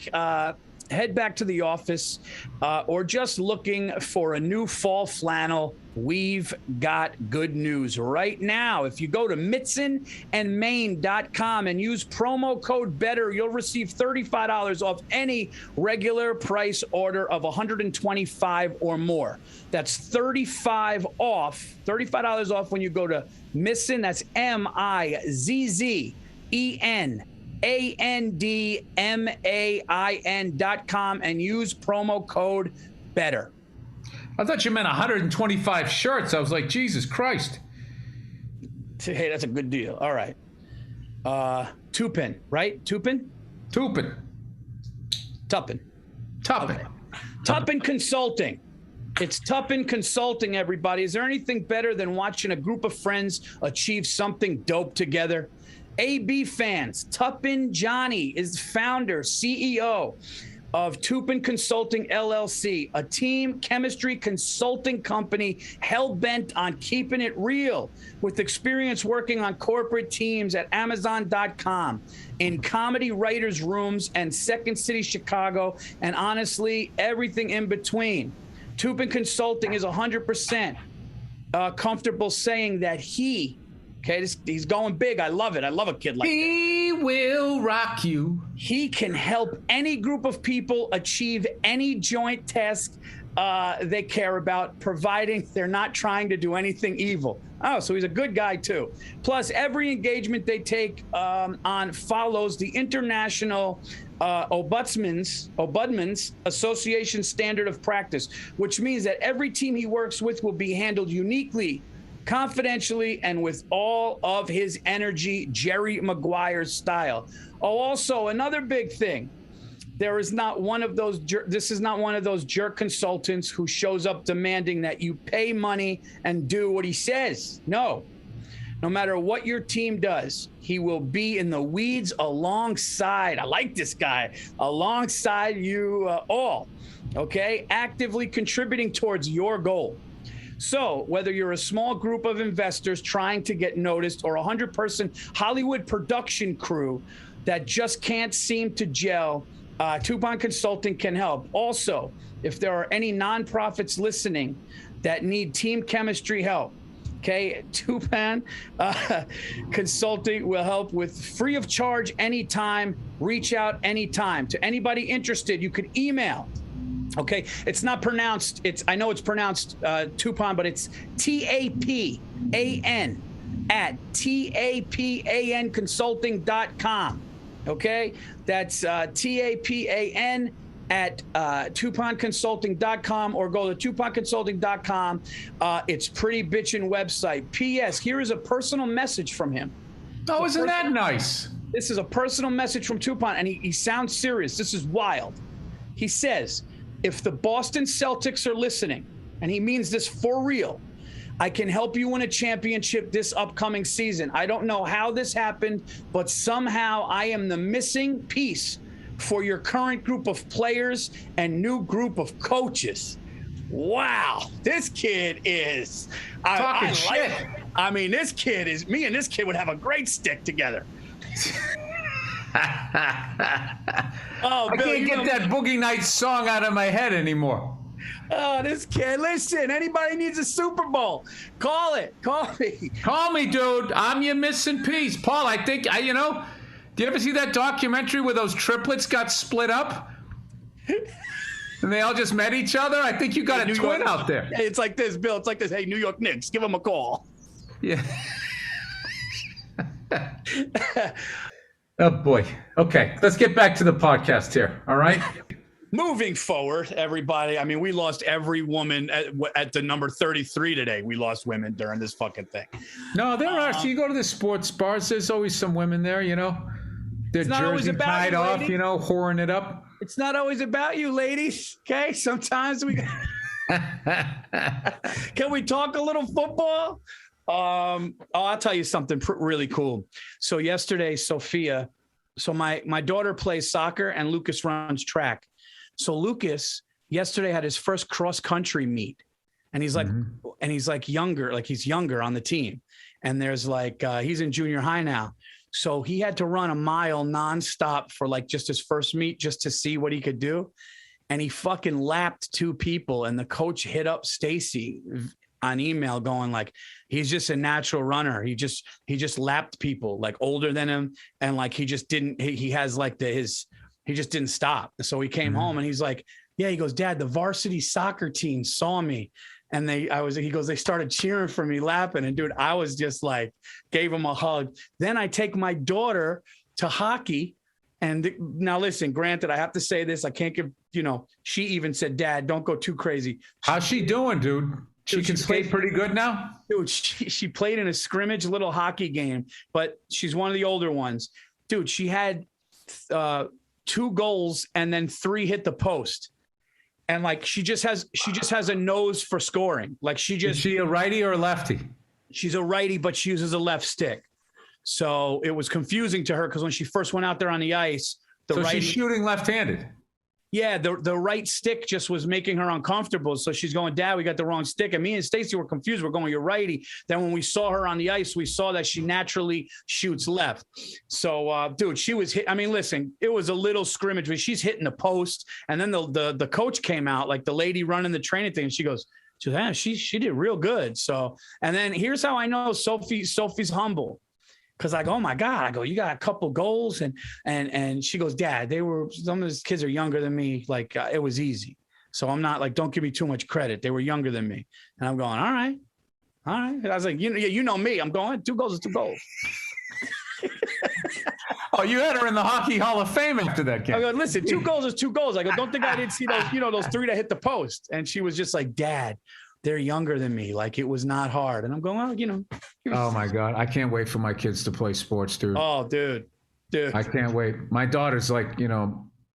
to the office, or just looking for a new fall flannel, we've got good news right now. If you go to mitsonandmaine.com and use promo code BETTER, you'll receive $35 off any regular price order of $125 or more. That's $35 off when you go to Mitson. That's MIZZENANDMAIN.com and use promo code BETTER.
I thought you meant 125 shirts. I was like, Jesus Christ.
Hey, that's a good deal. All right. Tupin, right? Tupin?
Tupin.
Tupin.
Tupin.
Okay. Tupin Consulting. It's Tupin Consulting, everybody. Is there anything better than watching a group of friends achieve something dope together? AB fans, Tupin Johnny is founder, CEO of Tupin Consulting LLC, a team chemistry consulting company hell-bent on keeping it real, with experience working on corporate teams at Amazon.com, in comedy writers' rooms and Second City, Chicago, and honestly, everything in between. Tupin Consulting is 100% comfortable saying that he's going big. I love it. I love a kid like that.
He will rock you.
He can help any group of people achieve any joint task they care about, providing they're not trying to do anything evil. Oh, so he's a good guy too. Plus, every engagement they take on follows the International Ombudsman's Association standard of practice, which means that every team he works with will be handled uniquely, confidentially, and with all of his energy, Jerry Maguire style. Oh, also another big thing. This is not one of those jerk consultants who shows up demanding that you pay money and do what he says. No matter what your team does, he will be in the weeds alongside. I like this guy. Alongside you all. Okay? Actively contributing towards your goal. So whether you're a small group of investors trying to get noticed or a 100-person Hollywood production crew that just can't seem to gel, Tupin Consulting can help. Also, if there are any nonprofits listening that need team chemistry help, okay, Tupin Consulting will help with free of charge anytime. Reach out anytime. To anybody interested, you could email. Okay, it's not pronounced. I know it's pronounced Tupin, but it's TAPAN at TAPANconsulting.com. Okay, that's TAPAN at TupinConsulting.com, or go to TupinConsulting.com. It's pretty bitchin' website. P.S. Here is a personal message from him.
Oh, isn't that nice?
This is a personal message from Tupin, and he sounds serious. This is wild. He says, if the Boston Celtics are listening, and he means this for real, I can help you win a championship this upcoming season. I don't know how this happened, but somehow I am the missing piece for your current group of players and new group of coaches. Wow, this kid is
talking shit.
I mean, this kid is, me and this kid would have a great stick together.
Oh, I can't get that Boogie Nights song out of my head anymore.
Oh, this kid. Listen, anybody needs a Super Bowl, call it. Call me.
Call me, dude. I'm your missing piece. Paul, I think, do you ever see that documentary where those triplets got split up? And they all just met each other? I think you got a twin out there.
Hey, it's like this, Bill. It's like this. Hey, New York Knicks, give them a call.
Yeah. Oh, boy. Okay, let's get back to the podcast here, all right?
Moving forward, everybody. I mean, we lost every woman at the number 33 today. We lost women during this fucking thing.
No, there are. So you go to the sports bars, there's always some women there, you know. Their jersey tied off, you know, whoring it up.
It's not always about you, ladies. Okay, sometimes we. Can we talk a little football? I'll tell you something really cool. So yesterday, Sophia. So my daughter plays soccer and Lucas runs track. So Lucas yesterday had his first cross country meet, and he's like, younger, like he's younger on the team. And there's like, he's in junior high now. So he had to run a mile nonstop for like just his first meet just to see what he could do. And he fucking lapped 2 people. And the coach hit up Stacy on email going like, he's just a natural runner. He just lapped people like older than him. And like, he just didn't, he has like he just didn't stop. So he came home and he's like, yeah, he goes, Dad, the varsity soccer team saw me. And he goes, they started cheering for me, lapping. And dude, I was just like, gave him a hug. Then I take my daughter to hockey. And now listen, granted, I have to say this. I can't give, she even said, Dad, don't go too crazy.
How's she doing, dude? She can skate pretty good now?
Dude, she played in a scrimmage little hockey game, but she's one of the older ones. Dude, she had 2 goals and then 3 hit the post. And like she just has a nose for scoring. Like is she
a righty or a lefty?
She's a righty, but she uses a left stick. So it was confusing to her because when she first went out there on the ice,
she's shooting left-handed.
Yeah, the right stick just was making her uncomfortable. So she's going, Dad, we got the wrong stick. And me and Stacy were confused. We're going, you're righty. Then when we saw her on the ice, we saw that she naturally shoots left. So, dude, she was hit. I mean, listen, it was a little scrimmage, but she's hitting the post. And then the coach came out, like the lady running the training thing. And she goes, she did real good. So, and then here's how I know Sophie's humble. Cause I go, oh my God, I go, you got a couple goals. And she goes, Dad, some of these kids are younger than me. Like it was easy. So I'm not like, don't give me too much credit. They were younger than me. And I'm going, all right. I was like, you know me. I'm going, 2 goals is 2 goals.
Oh, you had her in the Hockey Hall of Fame after that game.
I go, listen, 2 goals is 2 goals. I go, don't think I didn't see those, those 3 that hit the post. And she was just like, Dad, they're younger than me. Like it was not hard. And I'm going, well,
Oh my God. I can't wait for my kids to play sports, dude.
Oh, dude.
I can't wait. My daughter's like,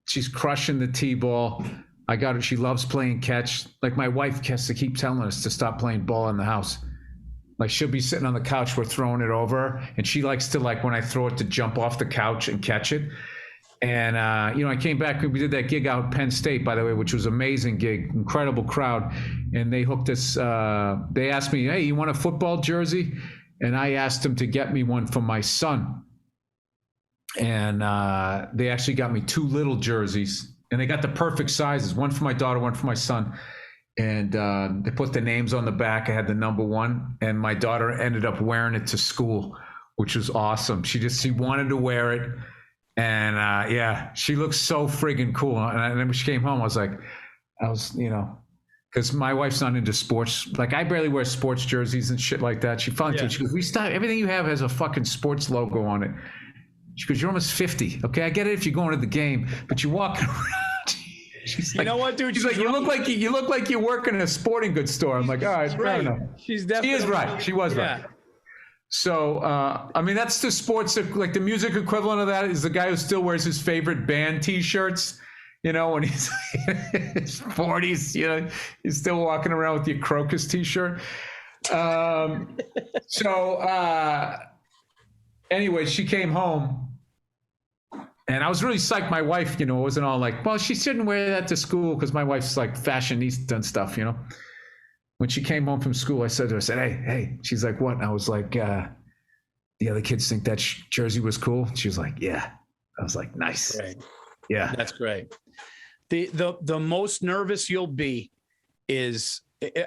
she's crushing the T-ball. I got her. She loves playing catch. Like my wife has to keep telling us to stop playing ball in the house. Like she'll be sitting on the couch, we're throwing it over. And she likes to, like, when I throw it, to jump off the couch and catch it. And, I came back, we did that gig out at Penn State, by the way, which was an amazing gig, incredible crowd. And they hooked us, they asked me, hey, you want a football jersey? And I asked them to get me one for my son. And they actually got me 2 little jerseys, and they got the perfect sizes, one for my daughter, one for my son. And they put the names on the back. I had the number 1, and my daughter ended up wearing it to school, which was awesome. She wanted to wear it. And she looks so friggin' cool. And then when she came home, I was, because my wife's not into sports. Like I barely wear sports jerseys and shit like that. She finally told me, she goes, stop. Everything you have has a fucking sports logo on it. She goes, you're almost 50. Okay, I get it if you're going to the game, but you're walking around. She's like,
you know what, dude?
She's like, you look like you work in a sporting goods store. I'm like, all right, fair enough.
She is right.
She was right. So, that's the sports, like the music equivalent of that is the guy who still wears his favorite band T-shirts, when he's in his 40s, he's still walking around with your Crocus T-shirt. Anyway, she came home and I was really psyched. My wife, wasn't all like, well, she shouldn't wear that to school because my wife's like fashionista and stuff, When she came home from school, I said to her, hey. She's like, what? And I was like, the other kids think that jersey was cool? She was like, yeah. I was like, nice.
Great.
Yeah.
That's great. The most nervous you'll be is,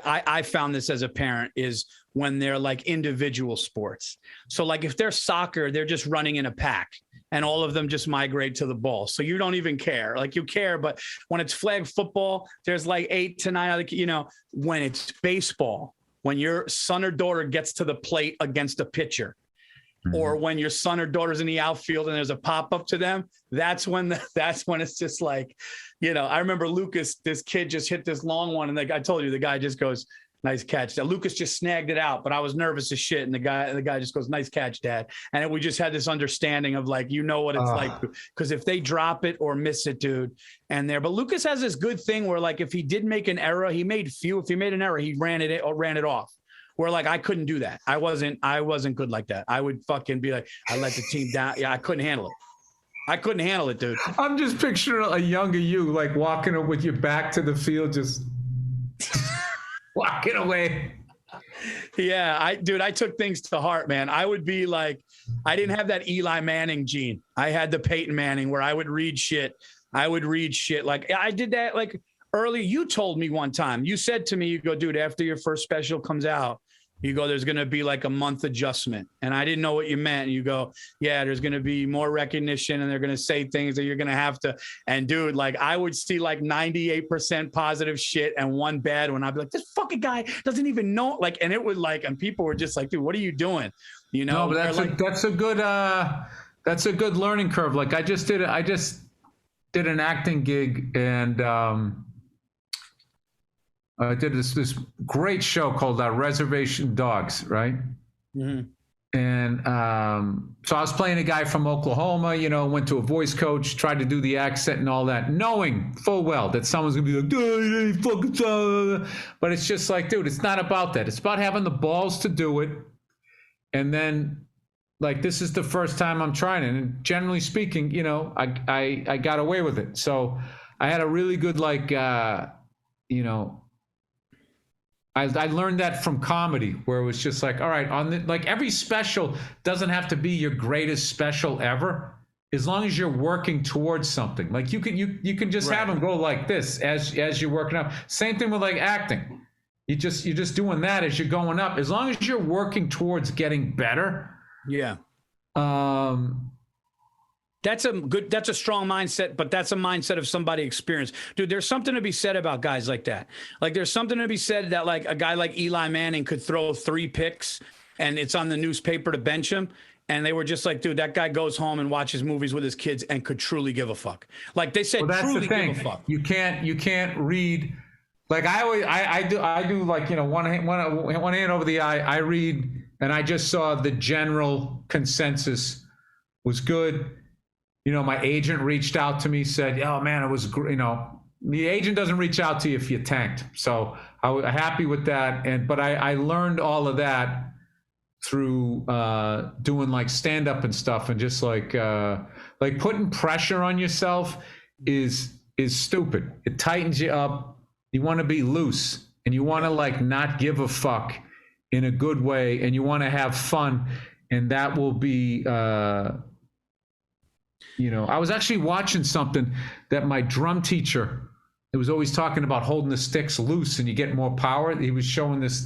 I found this as a parent, is when they're like individual sports. So like if they're soccer, they're just running in a pack and all of them just migrate to the ball. So you don't even care. Like you care, but when it's flag football, there's like 8 to 9 other, when it's baseball, when your son or daughter gets to the plate against a pitcher, or when your son or daughter's in the outfield and there's a pop-up to them, that's when it's just like, I remember Lucas, this kid just hit this long one, and I told you, the guy just goes, nice catch. Now, Lucas just snagged it out, but I was nervous as shit, and the guy just goes, nice catch, Dad. And we just had this understanding of like, what it's like, because if they drop it or miss it, dude, but Lucas has this good thing where, like, if he did make an error, if he made an error, he ran it off. Where, like, I couldn't do that. I wasn't good like that. I would fucking be like, I let the team down. Yeah, I couldn't handle it, dude.
I'm just picturing a younger you, like, walking up with your back to the field, just walking away.
Yeah, I took things to heart, man. I would be like, I didn't have that Eli Manning gene. I had the Peyton Manning where I would read shit. Like, I did that, like, earlier. You told me one time, you said to me, you go, dude, after your first special comes out, you go, there's going to be like a month adjustment. And I didn't know what you meant. And you go, yeah, there's going to be more recognition, and they're going to say things that you're going to have to. And dude, like, I would see like 98% positive shit and one bad one. I'd be like, this fucking guy doesn't even know. Like, and it would like, and people were just like, dude, what are you doing?
No, but that's a good learning curve. Like, I just did an acting gig, and, I did this great show called Reservation Dogs, right? Mm-hmm. And so I was playing a guy from Oklahoma, went to a voice coach, tried to do the accent and all that, knowing full well that someone's going to be like, but it's just like, dude, it's not about that. It's about having the balls to do it. And then, like, this is the first time I'm trying it. And generally speaking, I got away with it. So I had a really good, like, I learned that from comedy, where it was just like, all right, like, every special doesn't have to be your greatest special ever, as long as you're working towards something. Like, you can just have them go like this as you're working up. Same thing with, like, acting. You're just doing that as you're going up, as long as you're working towards getting better.
Yeah. That's a strong mindset, but that's a mindset of somebody experienced. Dude, there's something to be said about guys like that. Like, there's something to be said that, like, a guy like Eli Manning could throw 3 picks and it's on the newspaper to bench him. And they were just like, dude, that guy goes home and watches movies with his kids and could truly give a fuck. Like, they said,
well,
truly give a fuck.
You can't read. Like, I do like, one hand over the eye. I read, and I just saw the general consensus was good. My agent reached out to me, said, oh, man, it was, the agent doesn't reach out to you if you tanked. So I was happy with that. But I learned all of that through doing, like, stand-up and stuff, and just like putting pressure on yourself is stupid. It tightens you up. You want to be loose, and you want to, like, not give a fuck in a good way, and you want to have fun, and that will be I was actually watching something that my drum teacher, it was always talking about holding the sticks loose and you get more power. He was showing this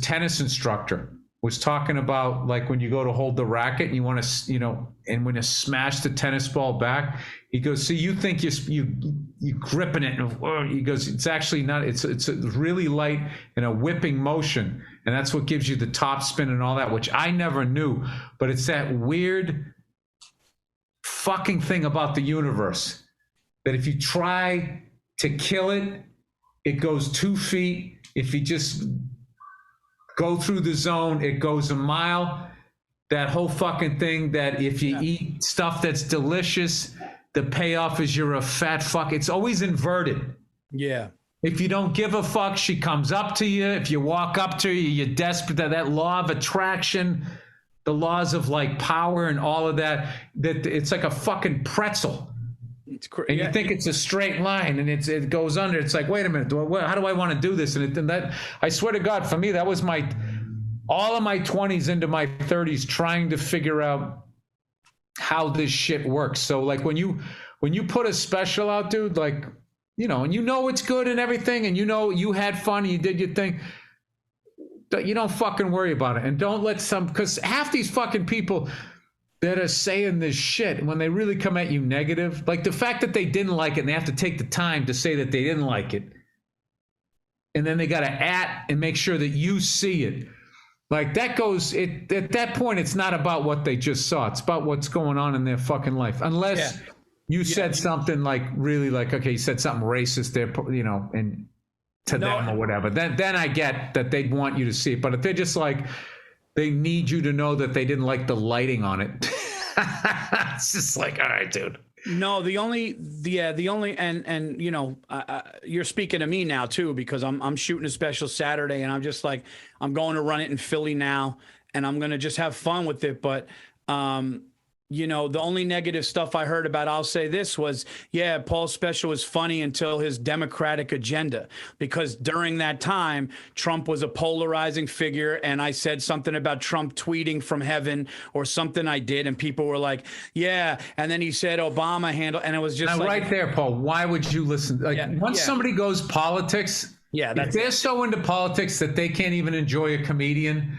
tennis instructor was talking about, like, when you go to hold the racket and you want to, and when you smash the tennis ball back, he goes, see, you think you gripping it. And he goes, it's actually not, it's really light and a whipping motion. And that's what gives you the top spin and all that, which I never knew, but it's that weird fucking thing about the universe that if you try to kill it, it goes 2 feet. If you just go through the zone, it goes a mile. That whole fucking thing that if you eat stuff that's delicious, the payoff is you're a fat fuck. It's always inverted.
Yeah.
If you don't give a fuck, she comes up to you. If you walk up to her, you're desperate. That law of attraction, the laws of, like, power and all of that it's like a fucking pretzel. It's crazy. And you think it's a straight line, and it goes under. It's like, wait a minute, how do I want to do this? And that, I swear to God, for me, that was all of my 20s into my 30s trying to figure out how this shit works. So, like, when you put a special out, dude, like, and it's good and everything, and you had fun, and you did your thing. You don't fucking worry about it, and don't let because half these fucking people that are saying this shit, when they really come at you negative, like the fact that they didn't like it and they have to take the time to say that they didn't like it, and then they got to and make sure that you see it. Like that goes at that point, it's not about what they just saw. It's about what's going on in their fucking life. Unless you said something like really like, okay, you said something racist there, you know, and to them or whatever. Then I get that they'd want you to see it. But if they're just like, they need you to know that they didn't like the lighting on it. It's just like, all right, dude.
No, the only, and you know, you're speaking to me now too, because I'm shooting a special Saturday, and I'm just like, I'm going to run it in Philly now, and I'm gonna just have fun with it. But you know, the only negative stuff I heard about, I'll say this, was, yeah, Paul's special was funny until his Democratic agenda, because during that time, Trump was a polarizing figure, and I said something about Trump tweeting from heaven or something I did, and people were like, yeah, and then he said Obama handled, and it was just
now,
like,
right there, Paul, why would you listen? Like, once somebody goes politics, if they're so into politics that they can't even enjoy a comedian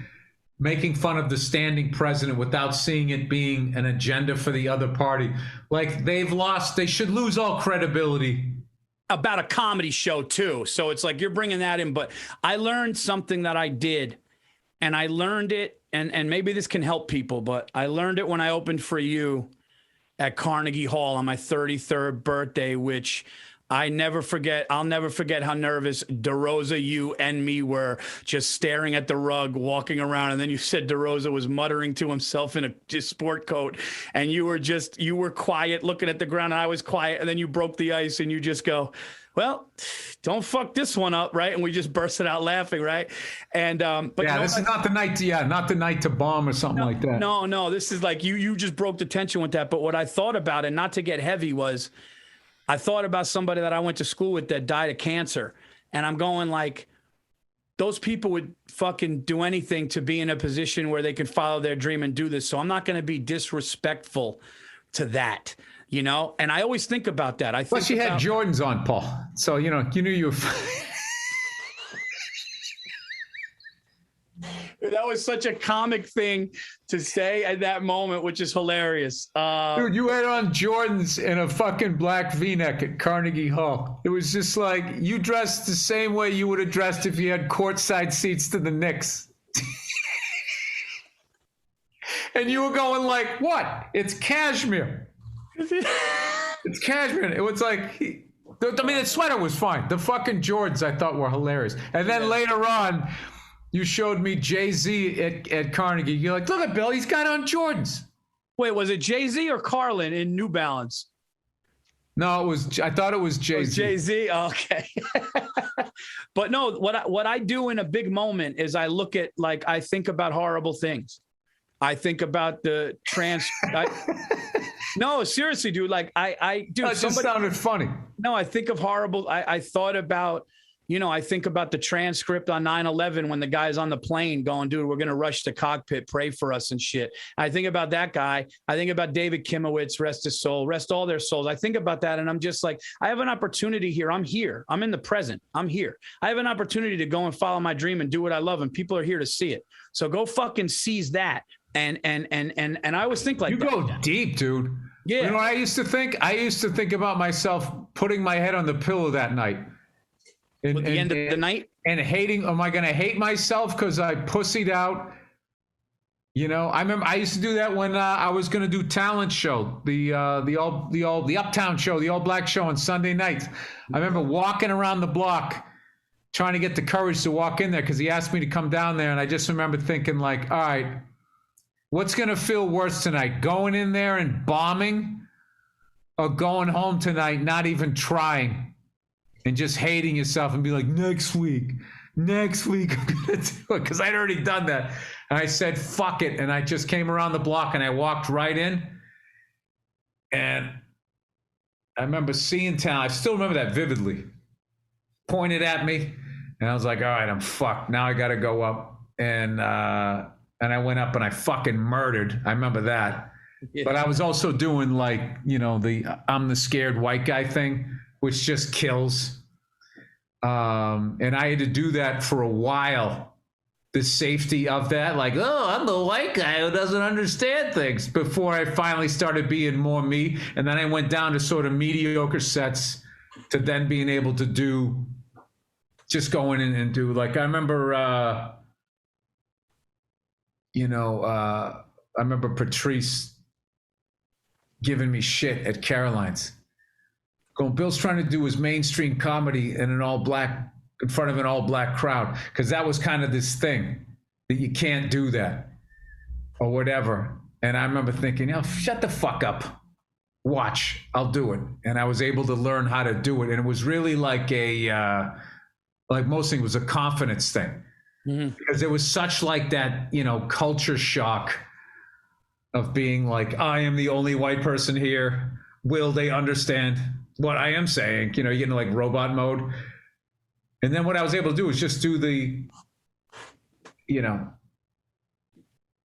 making fun of the standing president without seeing it being an agenda for the other party, like they've lost, they should lose all credibility.
About a comedy show too. So it's like you're bringing that in, but I learned something that I did, and I learned it, and maybe this can help people, but I learned it when I opened for you at Carnegie Hall on my 33rd birthday, which I never forget. I'll never forget how nervous DeRosa, you, and me were, just staring at the rug, walking around. And then you said DeRosa was muttering to himself in a sport coat, and you were quiet, looking at the ground, and I was quiet. And then you broke the ice, and you just go, well, don't fuck this one up, right? And we just bursted out laughing, right? And but
yeah, this is not the night to not the night to bomb or something like that.
No, this is like you just broke the tension with that. But what I thought about, and not to get heavy, was I thought about somebody that I went to school with that died of cancer. And I'm going like, those people would fucking do anything to be in a position where they could follow their dream and do this. So I'm not going to be disrespectful to that, you know? And I always think about that.
Plus you had Jordans on, Paul. So, you know, you knew you were...
That was such a comic thing to say at that moment, which is hilarious.
Dude, you had on Jordans and a fucking black V-neck at Carnegie Hall. It was just like, you dressed the same way you would have dressed if you had courtside seats to the Knicks. And you were going like, what? It's cashmere. It's cashmere. It was like... I mean, the sweater was fine. The fucking Jordans I thought were hilarious. And then later on... you showed me Jay-Z at Carnegie. You're like, look at Bill, he's got on Jordans.
Wait, was it Jay-Z or Carlin in New Balance?
No, it was. I thought it was Jay-Z.
It was Jay-Z? Okay. But no, what I do in a big moment is I look at, like, I think about horrible things. I think about the no, seriously, dude. Like, I do.
That just sounded funny.
No, I think of horrible. I thought about... You know, I think about the transcript on 9/11 when the guy's on the plane going, dude, we're going to rush the cockpit, pray for us and shit. I think about that guy. I think about David Kimowitz, rest his soul, rest all their souls. I think about that, and I'm just like, I have an opportunity here. I'm here. I'm in the present. I'm here. I have an opportunity to go and follow my dream and do what I love, and people are here to see it. So go fucking seize that. And I always think like
you
that.
go deep, dude.
Yeah.
You know what I used to think? I used to think about myself putting my head on the pillow that night.
At the end of the night?
And hating, am I going to hate myself because I pussied out? You know, I remember I used to do that when I was going to do talent show, the Uptown show, the all black show on Sunday nights. I remember walking around the block trying to get the courage to walk in there because he asked me to come down there. And I just remember thinking like, all right, what's going to feel worse tonight? Going in there and bombing, or going home tonight not even trying? And just hating yourself and be like, next week I'm going to do it. Because I'd already done that. And I said, fuck it. And I just came around the block and I walked right in. And I remember seeing town. I still remember that vividly. Pointed at me. And I was like, all right, I'm fucked. Now I got to go up. And I went up and I fucking murdered. I remember that. Yeah. But I was also doing like, you know, I'm the scared white guy thing, which just kills. And I had to do that for a while. The safety of that, like, oh, I'm the white guy who doesn't understand things, before I finally started being more me. And then I went down to sort of mediocre sets to then being able to do, just go in and do, like, I remember I remember Patrice giving me shit at Caroline's. Going, Bill's trying to do his mainstream comedy in an all-black, in front of an all-black crowd, because that was kind of this thing that you can't do that or whatever. And I remember thinking, shut the fuck up. Watch, I'll do it. And I was able to learn how to do it. And it was really like like most things, was a confidence thing. Mm-hmm. Because there was such like that, culture shock of being like, I am the only white person here. Will they understand what I am saying? You get into like robot mode. And then what I was able to do was just do the,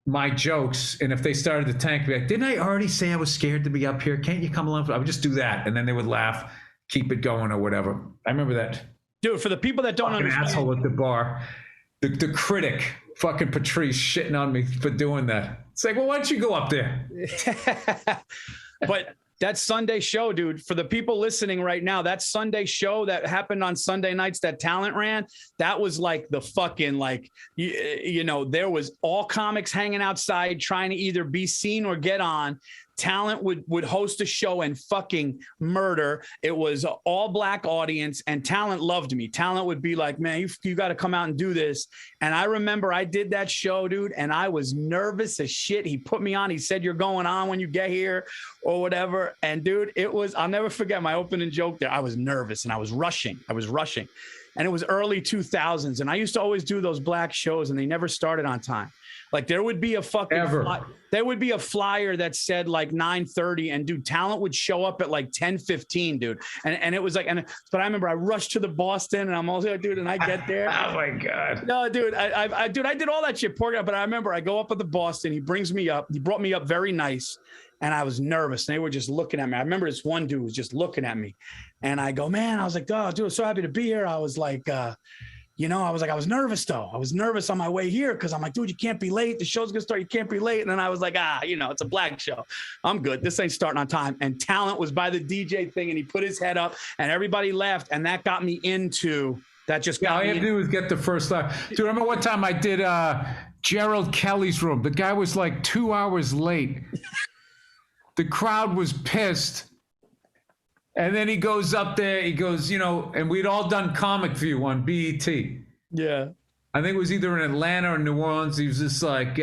my jokes. And if they started to tank, be like, didn't I already say I was scared to be up here? Can't you come along? I would just do that. And then they would laugh, keep it going or whatever. I remember that.
Dude, for the people that don't understand.
Asshole at the bar. The critic, fucking Patrice, shitting on me for doing that. It's like, well, why don't you go up there?
But that Sunday show, dude, for the people listening right now, that Sunday show that happened on Sunday nights that Talent ran, that was like the fucking, like, there was all comics hanging outside trying to either be seen or get on. Talent would host a show and fucking murder. It was an all black audience, and Talent loved me. Talent would be like, man, you got to come out and do this. And I remember I did that show, dude, and I was nervous as shit. He put me on. He said, you're going on when you get here or whatever. And dude, I'll never forget my opening joke there. I was nervous and I was rushing. And it was early 2000s. And I used to always do those black shows and they never started on time. Like there would be a there would be a flyer that said like 9:30, and dude, Talent would show up at like 10:15, dude. And it was like, but I remember I rushed to the Boston, and I'm also like, dude, and I get there.
Oh my God.
No, dude, I did all that shit, poor guy. But I remember I go up at the Boston. He brings me up. He brought me up very nice. And I was nervous. And they were just looking at me. I remember this one dude was just looking at me. And I go, man, I was like, oh, dude, so happy to be here. I was like, I was nervous though. I was nervous on my way here because I'm like, dude, you can't be late. The show's gonna start. You can't be late. And then I was like, it's a black show. I'm good. This ain't starting on time. And Talent was by the DJ thing, and he put his head up, and everybody laughed, and that got me into that. Just got
all you have to do is get the first laugh. Dude, remember one time I did Gerald Kelly's room. The guy was like 2 hours late. The crowd was pissed. And then he goes up there, he goes, and we'd all done Comic View on BET.
Yeah.
I think it was either in Atlanta or New Orleans. He was just like,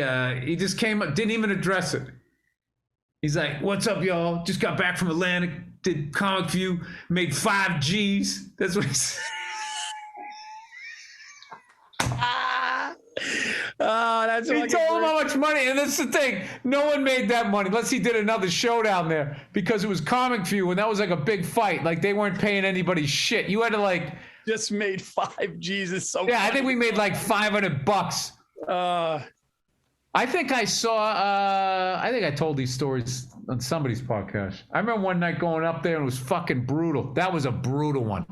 he just came up, didn't even address it. He's like, what's up, y'all? Just got back from Atlanta, did Comic View, made 5 G's. That's what he said. He told him how much money, and that's the thing. No one made that money unless he did another show down there because it was Comic View, and that was like a big fight. Like they weren't paying anybody shit. You had to like
just made 5 G's. So
yeah,
funny.
I think we made like $500. I think I saw. I think I told these stories on somebody's podcast. I remember one night going up there and it was fucking brutal. That was a brutal one.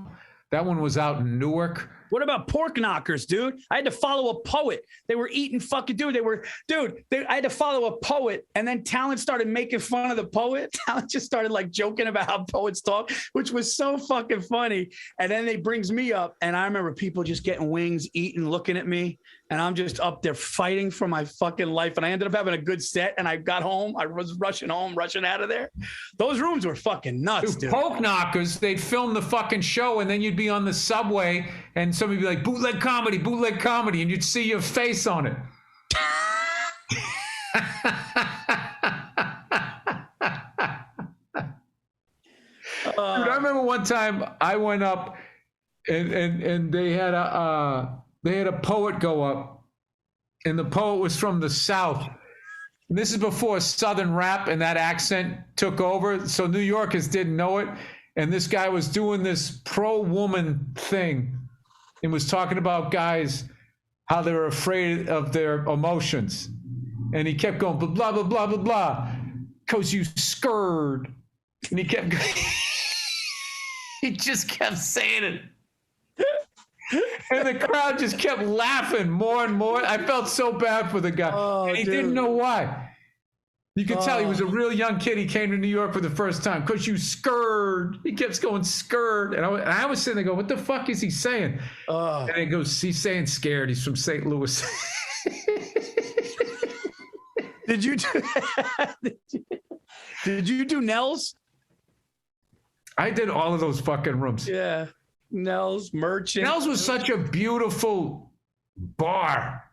That one was out in Newark.
What about pork knockers, dude? I had to follow a poet. They were eating fucking, I had to follow a poet, and then Talent started making fun of the poet. Talent just started like joking about how poets talk, which was so fucking funny. And then they brings me up, and I remember people just getting wings, eating, looking at me, and I'm just up there fighting for my fucking life. And I ended up having a good set, and I got home. I was rushing home, rushing out of there. Those rooms were fucking nuts, dude.
Pork knockers, they'd film the fucking show, and then you'd be on the subway, and somebody'd be like, bootleg comedy, and you'd see your face on it. Dude, I remember one time I went up and they had a poet go up, and the poet was from the South. And this is before Southern rap and that accent took over, so New Yorkers didn't know it. And this guy was doing this pro-woman thing and was talking about guys, how they were afraid of their emotions. And he kept going, blah, blah, blah, blah, blah, because you scared. And he kept going. He just kept saying it. And the crowd just kept laughing more and more. I felt so bad for the guy. And he didn't know why. You could tell he was a real young kid. He came to New York for the first time. Because you scared. He kept going, scared. And I was sitting there going, what the fuck is he saying? And he goes, he's saying scared. He's from St. Louis.
Did you do, did you do Nels?
I did all of those fucking rooms.
Yeah. Nels, Merchant.
Nels was such a beautiful bar.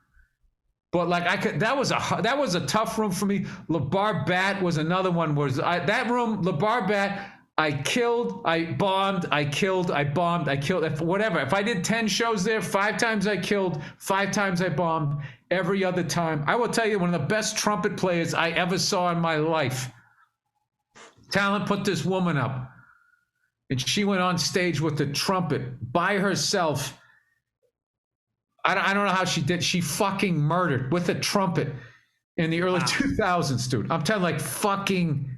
But like that was a tough room for me. Le Bar Bat was another one. That room, Le Bar Bat, I killed, I bombed, I killed, I bombed, I killed, whatever. If I did 10 shows there, 5 times I killed, 5 times I bombed, every other time. I will tell you, one of the best trumpet players I ever saw in my life. Talent put this woman up, and she went on stage with the trumpet by herself. I don't know how she did. She fucking murdered with a trumpet in the early 2000s, dude. I'm telling you, like, fucking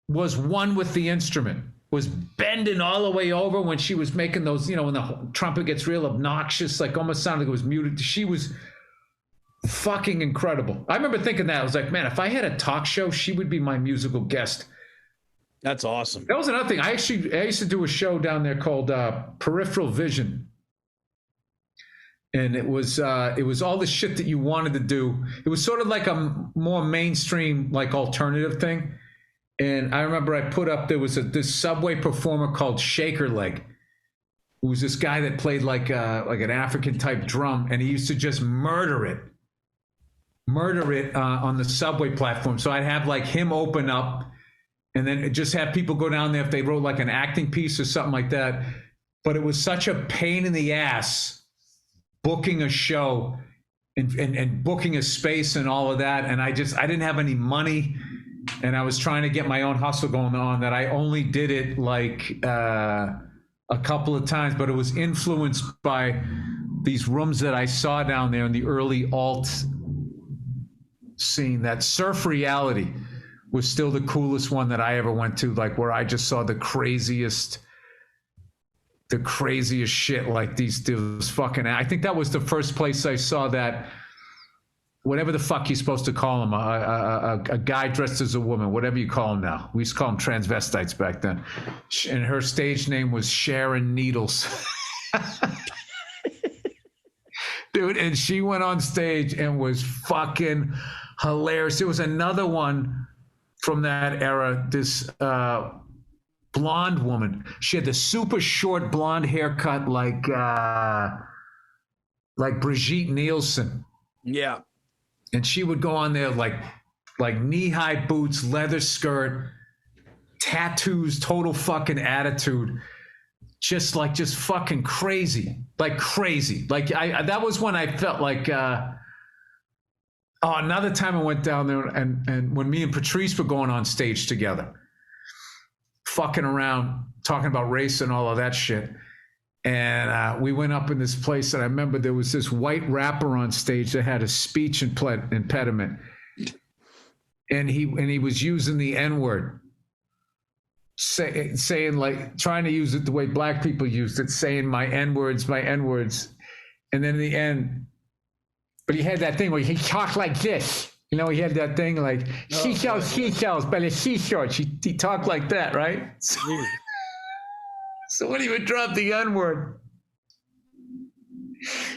was one with the instrument, was bending all the way over when she was making those, you know, when the trumpet gets real obnoxious, like almost sounded like it was muted. She was fucking incredible. I remember thinking that. I was like, man, if I had a talk show, she would be my musical guest.
That's awesome.
That was another thing. I used to do a show down there called Peripheral Vision. And it was all the shit that you wanted to do. It was sort of like a more mainstream, like, alternative thing. And I remember I put up, there was this Subway performer called Shaker Leg, who was this guy that played like an African type drum, and he used to just murder it on the Subway platform. So I'd have like him open up, and then just have people go down there if they wrote like an acting piece or something like that. But it was such a pain in the ass booking a show and booking a space and all of that. And I didn't have any money, and I was trying to get my own hustle going on, that I only did it like a couple of times, but it was influenced by these rooms that I saw down there in the early alt scene. That Surf Reality was still the coolest one that I ever went to, like, where I just saw the craziest shit, like these fucking, I think that was the first place I saw that, whatever the fuck you're supposed to call him, a guy dressed as a woman, whatever you call him now. We used to call them transvestites back then. And her stage name was Sharon Needles. Dude, and she went on stage and was fucking hilarious. There was another one from that era, this blonde woman. She had the super short blonde haircut, like Brigitte Nielsen.
Yeah.
And she would go on there like knee-high boots, leather skirt, tattoos, total fucking attitude, just fucking crazy, like crazy. Like that was when I felt like. Another time I went down there, and when me and Patrice were going on stage together, fucking around, talking about race and all of that shit. And we went up in this place, and I remember there was this white rapper on stage that had a speech impediment, and he was using the N-word, saying, like, trying to use it the way black people used it, saying my N-words, and then in the end, but he had that thing where he talked like this. You know, he had that thing like, she sells, but she short. He talked like that, right? So when he would drop the N-word,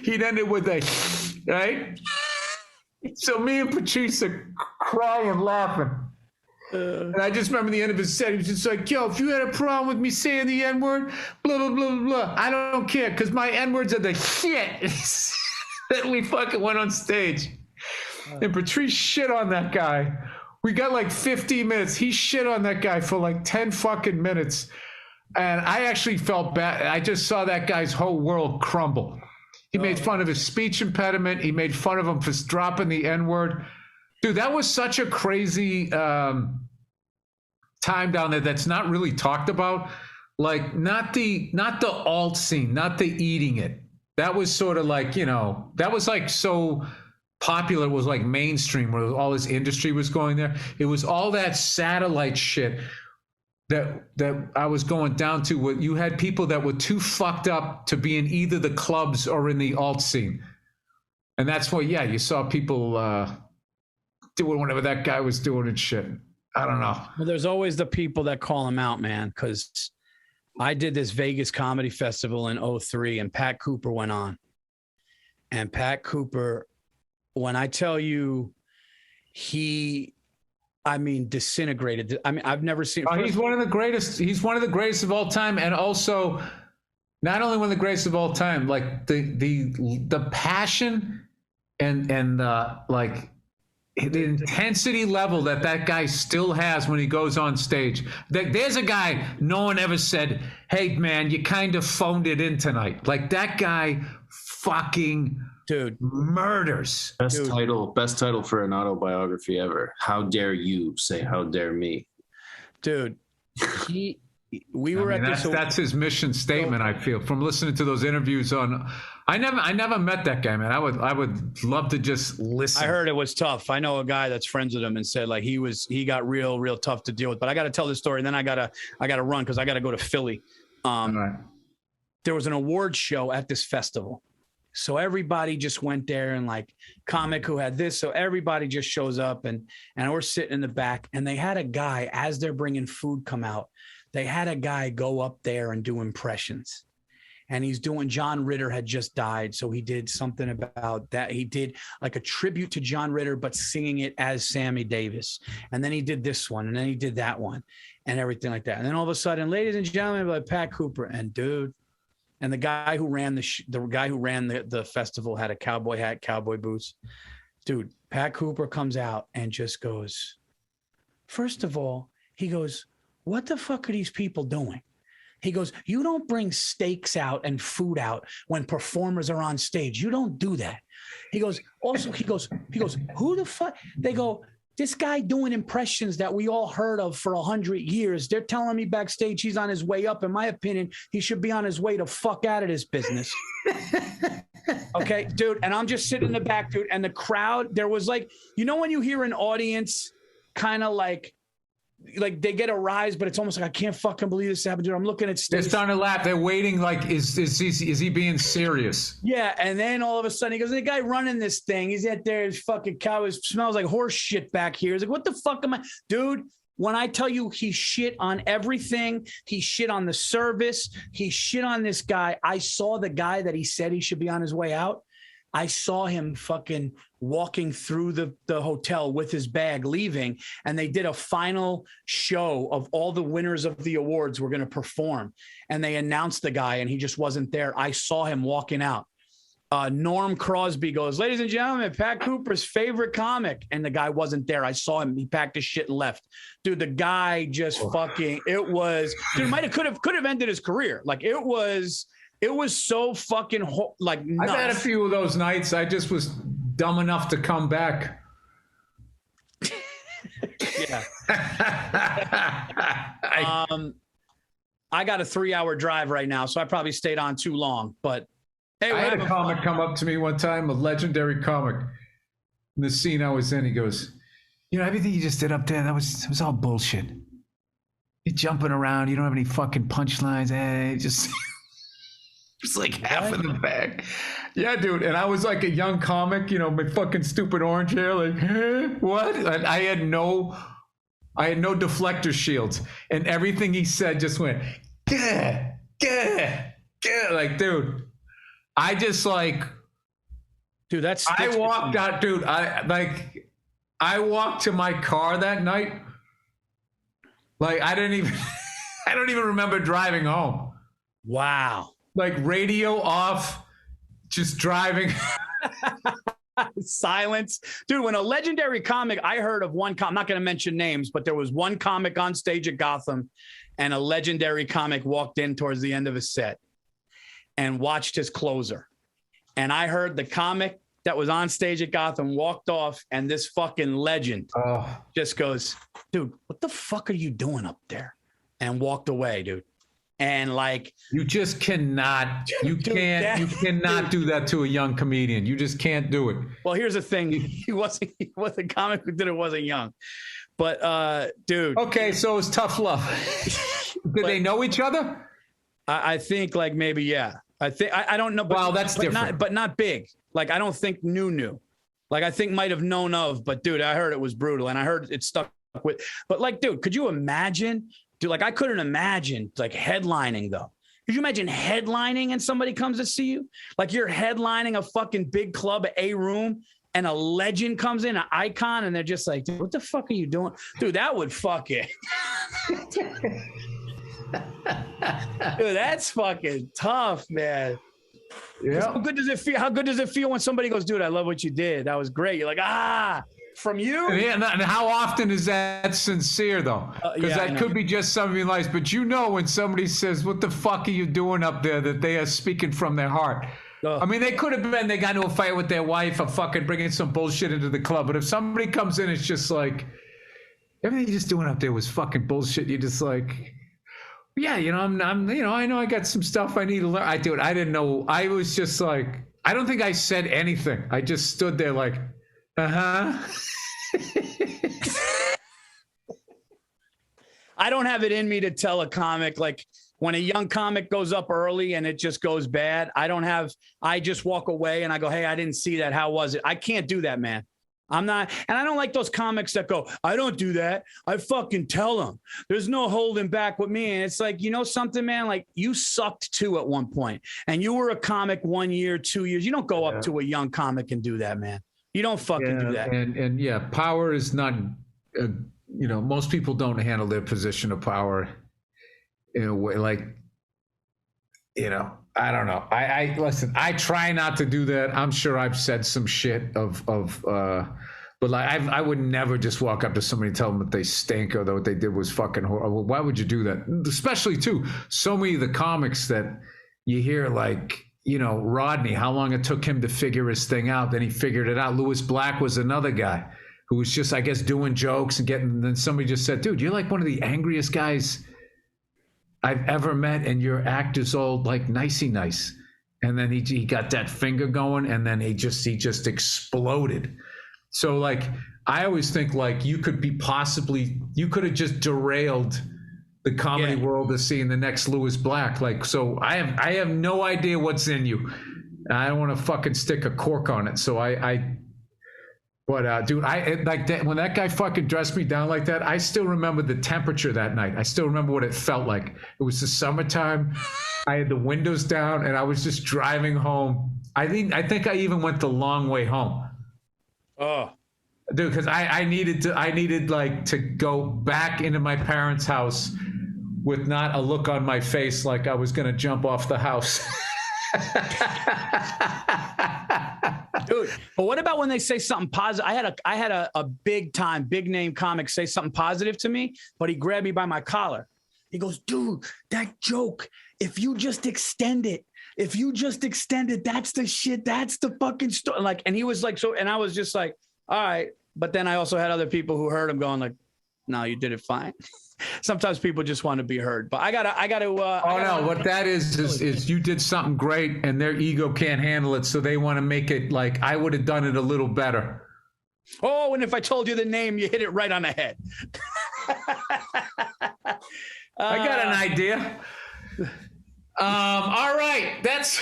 he'd end it with a, right? So me and Patrice are crying, laughing. And I just remember the end of his set, he was just like, yo, if you had a problem with me saying the N-word, blah, blah, blah, blah, I don't care, because my N-words are the shit. Then we fucking went on stage. And Patrice shit on that guy. We got like 15 minutes. He shit on that guy for like 10 fucking minutes. And I actually felt bad. I just saw that guy's whole world crumble. He made fun of his speech impediment. He made fun of him for dropping the N-word. Dude, that was such a crazy time down there that's not really talked about. Like, not the alt scene, not the eating it. That was sort of like, you know, that was like so popular, was like mainstream, where all this industry was going there. It was all that satellite shit that I was going down to, where you had people that were too fucked up to be in either the clubs or in the alt scene. And that's why, yeah, you saw people doing whatever that guy was doing and shit. I don't know.
Well, there's always the people that call him out, man, because I did this Vegas Comedy Festival in 2003, and Pat Cooper went on. And Pat Cooper, when I tell you, disintegrated. I mean, I've never seen.
He's one of the greatest. He's one of the greatest of all time, and also not only one of the greatest of all time. Like the passion and like the intensity level that guy still has when he goes on stage. There's a guy no one ever said, "Hey man, you kind of phoned it in tonight." Like that guy, fucking.
Dude,
murders.
Best title for an autobiography ever. How dare you say how dare me?
Dude,
that's his mission statement, I feel, from listening to those interviews on. I never met that guy, man. I would love to just listen.
I heard it was tough. I know a guy that's friends with him and said like he got real tough to deal with. But I got to tell this story, and then I gotta run because I gotta go to Philly.
Right.
There was an award show at this festival. So everybody just went there and like comic who had this. So everybody just shows up and we're sitting in the back, and they had a guy, as they're bringing food come out, they had a guy go up there and do impressions. And he's doing, John Ritter had just died. So he did something about that. He did like a tribute to John Ritter, but singing it as Sammy Davis. And then he did this one, and then he did that one and everything like that. And then all of a sudden, ladies and gentlemen, like Pat Cooper, and dude, and the guy who ran the festival had a cowboy hat, cowboy boots. Dude, Pat Cooper comes out and just goes, first of all, he goes, what the fuck are these people doing? He goes, you don't bring steaks out and food out when performers are on stage. You don't do that. He goes, also, he goes, who the fuck? They go, this guy doing impressions that we all heard of for 100 years. They're telling me backstage he's on his way up. In my opinion, he should be on his way to fuck out of this business. Okay, dude. And I'm just sitting in the back, dude. And the crowd, there was like, you know, when you hear an audience kind of like they get a rise, but it's almost like, I can't fucking believe this happened, dude. I'm looking at stage.
They're starting to laugh. They're waiting. Like, is he being serious?
Yeah. And then all of a sudden he goes, the guy running this thing, he's out there, his fucking cow, it smells like horse shit back here. He's like, what the fuck am I, dude? When I tell you he shit on everything, he shit on the service, he shit on this guy. I saw the guy that he said he should be on his way out. I saw him fucking walking through the hotel with his bag leaving, and they did a final show of all the winners of the awards were going to perform, and they announced the guy, and he just wasn't there. I saw him walking out. Norm Crosby goes, ladies and gentlemen, Pat Cooper's favorite comic, and the guy wasn't there. I saw him. He packed his shit and left. Dude, the guy just fucking, it was, dude, could have ended his career. Like it was so fucking like nuts.
I've had a few of those nights. I just was dumb enough to come back.
Yeah. I got a 3-hour drive right now, so I probably stayed on too long. But hey,
I had a comic come up to me one time, a legendary comic. In the scene I was in, he goes, you know, everything you just did up there, it was all bullshit. You're jumping around. You don't have any fucking punchlines. Just... It's like half in the bag. Yeah, dude. And I was like a young comic, you know, my fucking stupid orange hair, like, what? And I had no deflector shields. And everything he said just went, gah. Like, dude, I just like,
dude, that's,
I walked out, dude. I walked to my car that night. Like, I don't even remember driving home.
Wow.
Like radio off, just driving.
Silence. Dude, when a legendary comic, I heard of one I'm not going to mention names, but there was one comic on stage at Gotham, and a legendary comic walked in towards the end of his set and watched his closer. And I heard the comic that was on stage at Gotham walked off, and this fucking legend just goes, dude, what the fuck are you doing up there? And walked away, dude. And like,
you just cannot, you cannot do that to a young comedian. You just can't do it.
Well, here's the thing. He wasn't a comic who did it, wasn't young, but dude.
Okay. So it was tough love. Did they know each other?
I think like maybe, yeah, I think, I don't know. But,
wow, that's different.
But not big. Like, I don't think knew. Like, I think might've known of, but dude, I heard it was brutal, and I heard it stuck with, but like, dude, could you imagine? Dude, like I couldn't imagine like headlining though. Could you imagine headlining and somebody comes to see you? Like you're headlining a fucking big club, A room, and a legend comes in, an icon, and they're just like, dude, what the fuck are you doing? Dude, that would fuck it. Dude, that's fucking tough, man.
Yeah.
How good does it feel? How good does it feel when somebody goes, dude, I love what you did. That was great. You're like, from you?
Yeah, and how often is that sincere, though? Because that could be just somebody nice. But when somebody says, what the fuck are you doing up there, that they are speaking from their heart. I mean, they could have been, they got into a fight with their wife or fucking bringing some bullshit into the club. But if somebody comes in, it's just like, everything you're just doing up there was fucking bullshit. You're just like, yeah, I'm I know I got some stuff I need to learn. I didn't know. I was just like, I don't think I said anything. I just stood there like, I
don't have it in me to tell a comic, like when a young comic goes up early and it just goes bad, I just walk away and I go, hey, I didn't see that. How was it? I can't do that, man. I'm not, and I don't like those comics that go, I don't do that. I fucking tell them. There's no holding back with me. And it's like, you know something, man? Like you sucked too at one point and you were a comic 1 year, 2 years. You don't go up to a young comic and do that, man. You don't fucking do that.
And yeah, power is not, most people don't handle their position of power in a way like, I don't know. I listen, I try not to do that. I'm sure I've said some shit but like I would never just walk up to somebody and tell them that they stink or that what they did was fucking horrible. Why would you do that? Especially too, so many of the comics that you hear like, Rodney, how long it took him to figure his thing out. Then he figured it out. Lewis Black was another guy who was just, I guess, doing jokes and then somebody just said, dude, you're like one of the angriest guys I've ever met. And your act is all like nicey nice. And then he got that finger going and then he just exploded. So like, I always think like you could have just derailed the comedy world to seeing the next Lewis Black. Like, so I have no idea what's in you. I don't want to fucking stick a cork on it. So dude, like that, when that guy fucking dressed me down like that, I still remember the temperature that night. I still remember what it felt like. It was the summertime. I had the windows down and I was just driving home. I think I even went the long way home.
Oh,
dude, because I needed like to go back into my parents' house with not a look on my face like I was gonna jump off the house.
Dude, but what about when they say something positive? I had a big name comic say something positive to me, but he grabbed me by my collar. He goes, dude, that joke, if you just extend it, that's the shit. That's the fucking story. Like, and he was like, so, and I was just like, all right. But then I also had other people who heard him going like, no, you did it fine. Sometimes people just want to be heard, but I gotta.
What that is you did something great and their ego can't handle it. So they want to make it like, I would have done it a little better.
Oh, and if I told you the name, you hit it right on the head.
I got an idea. All right. That's.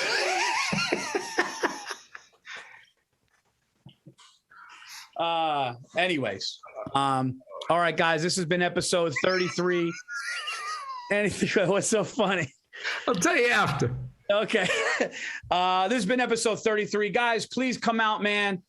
Anyways. All right, guys, this has been episode 33. Anything? What's so funny?
I'll tell you after.
Okay. This has been episode 33. Guys, please come out, man.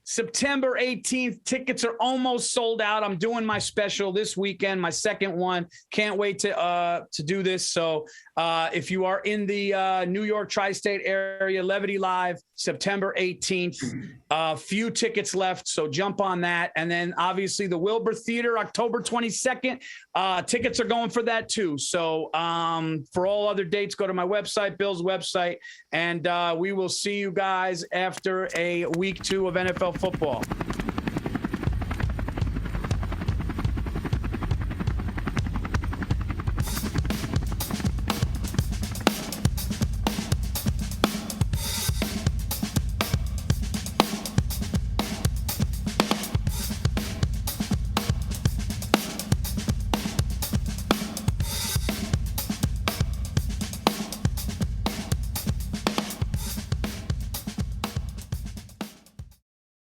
September 18th. Tickets are almost sold out. I'm doing my special this weekend, my second one. Can't wait to do this. So if you are in the New York tri-state area, Levity Live, September 18th. Few tickets left, so jump on that. And then obviously the Wilbur Theater, October 22nd. Tickets are going for that too. So for all other dates, go to my website, Bill's website, and we will see you guys after a week 2 of NFL football.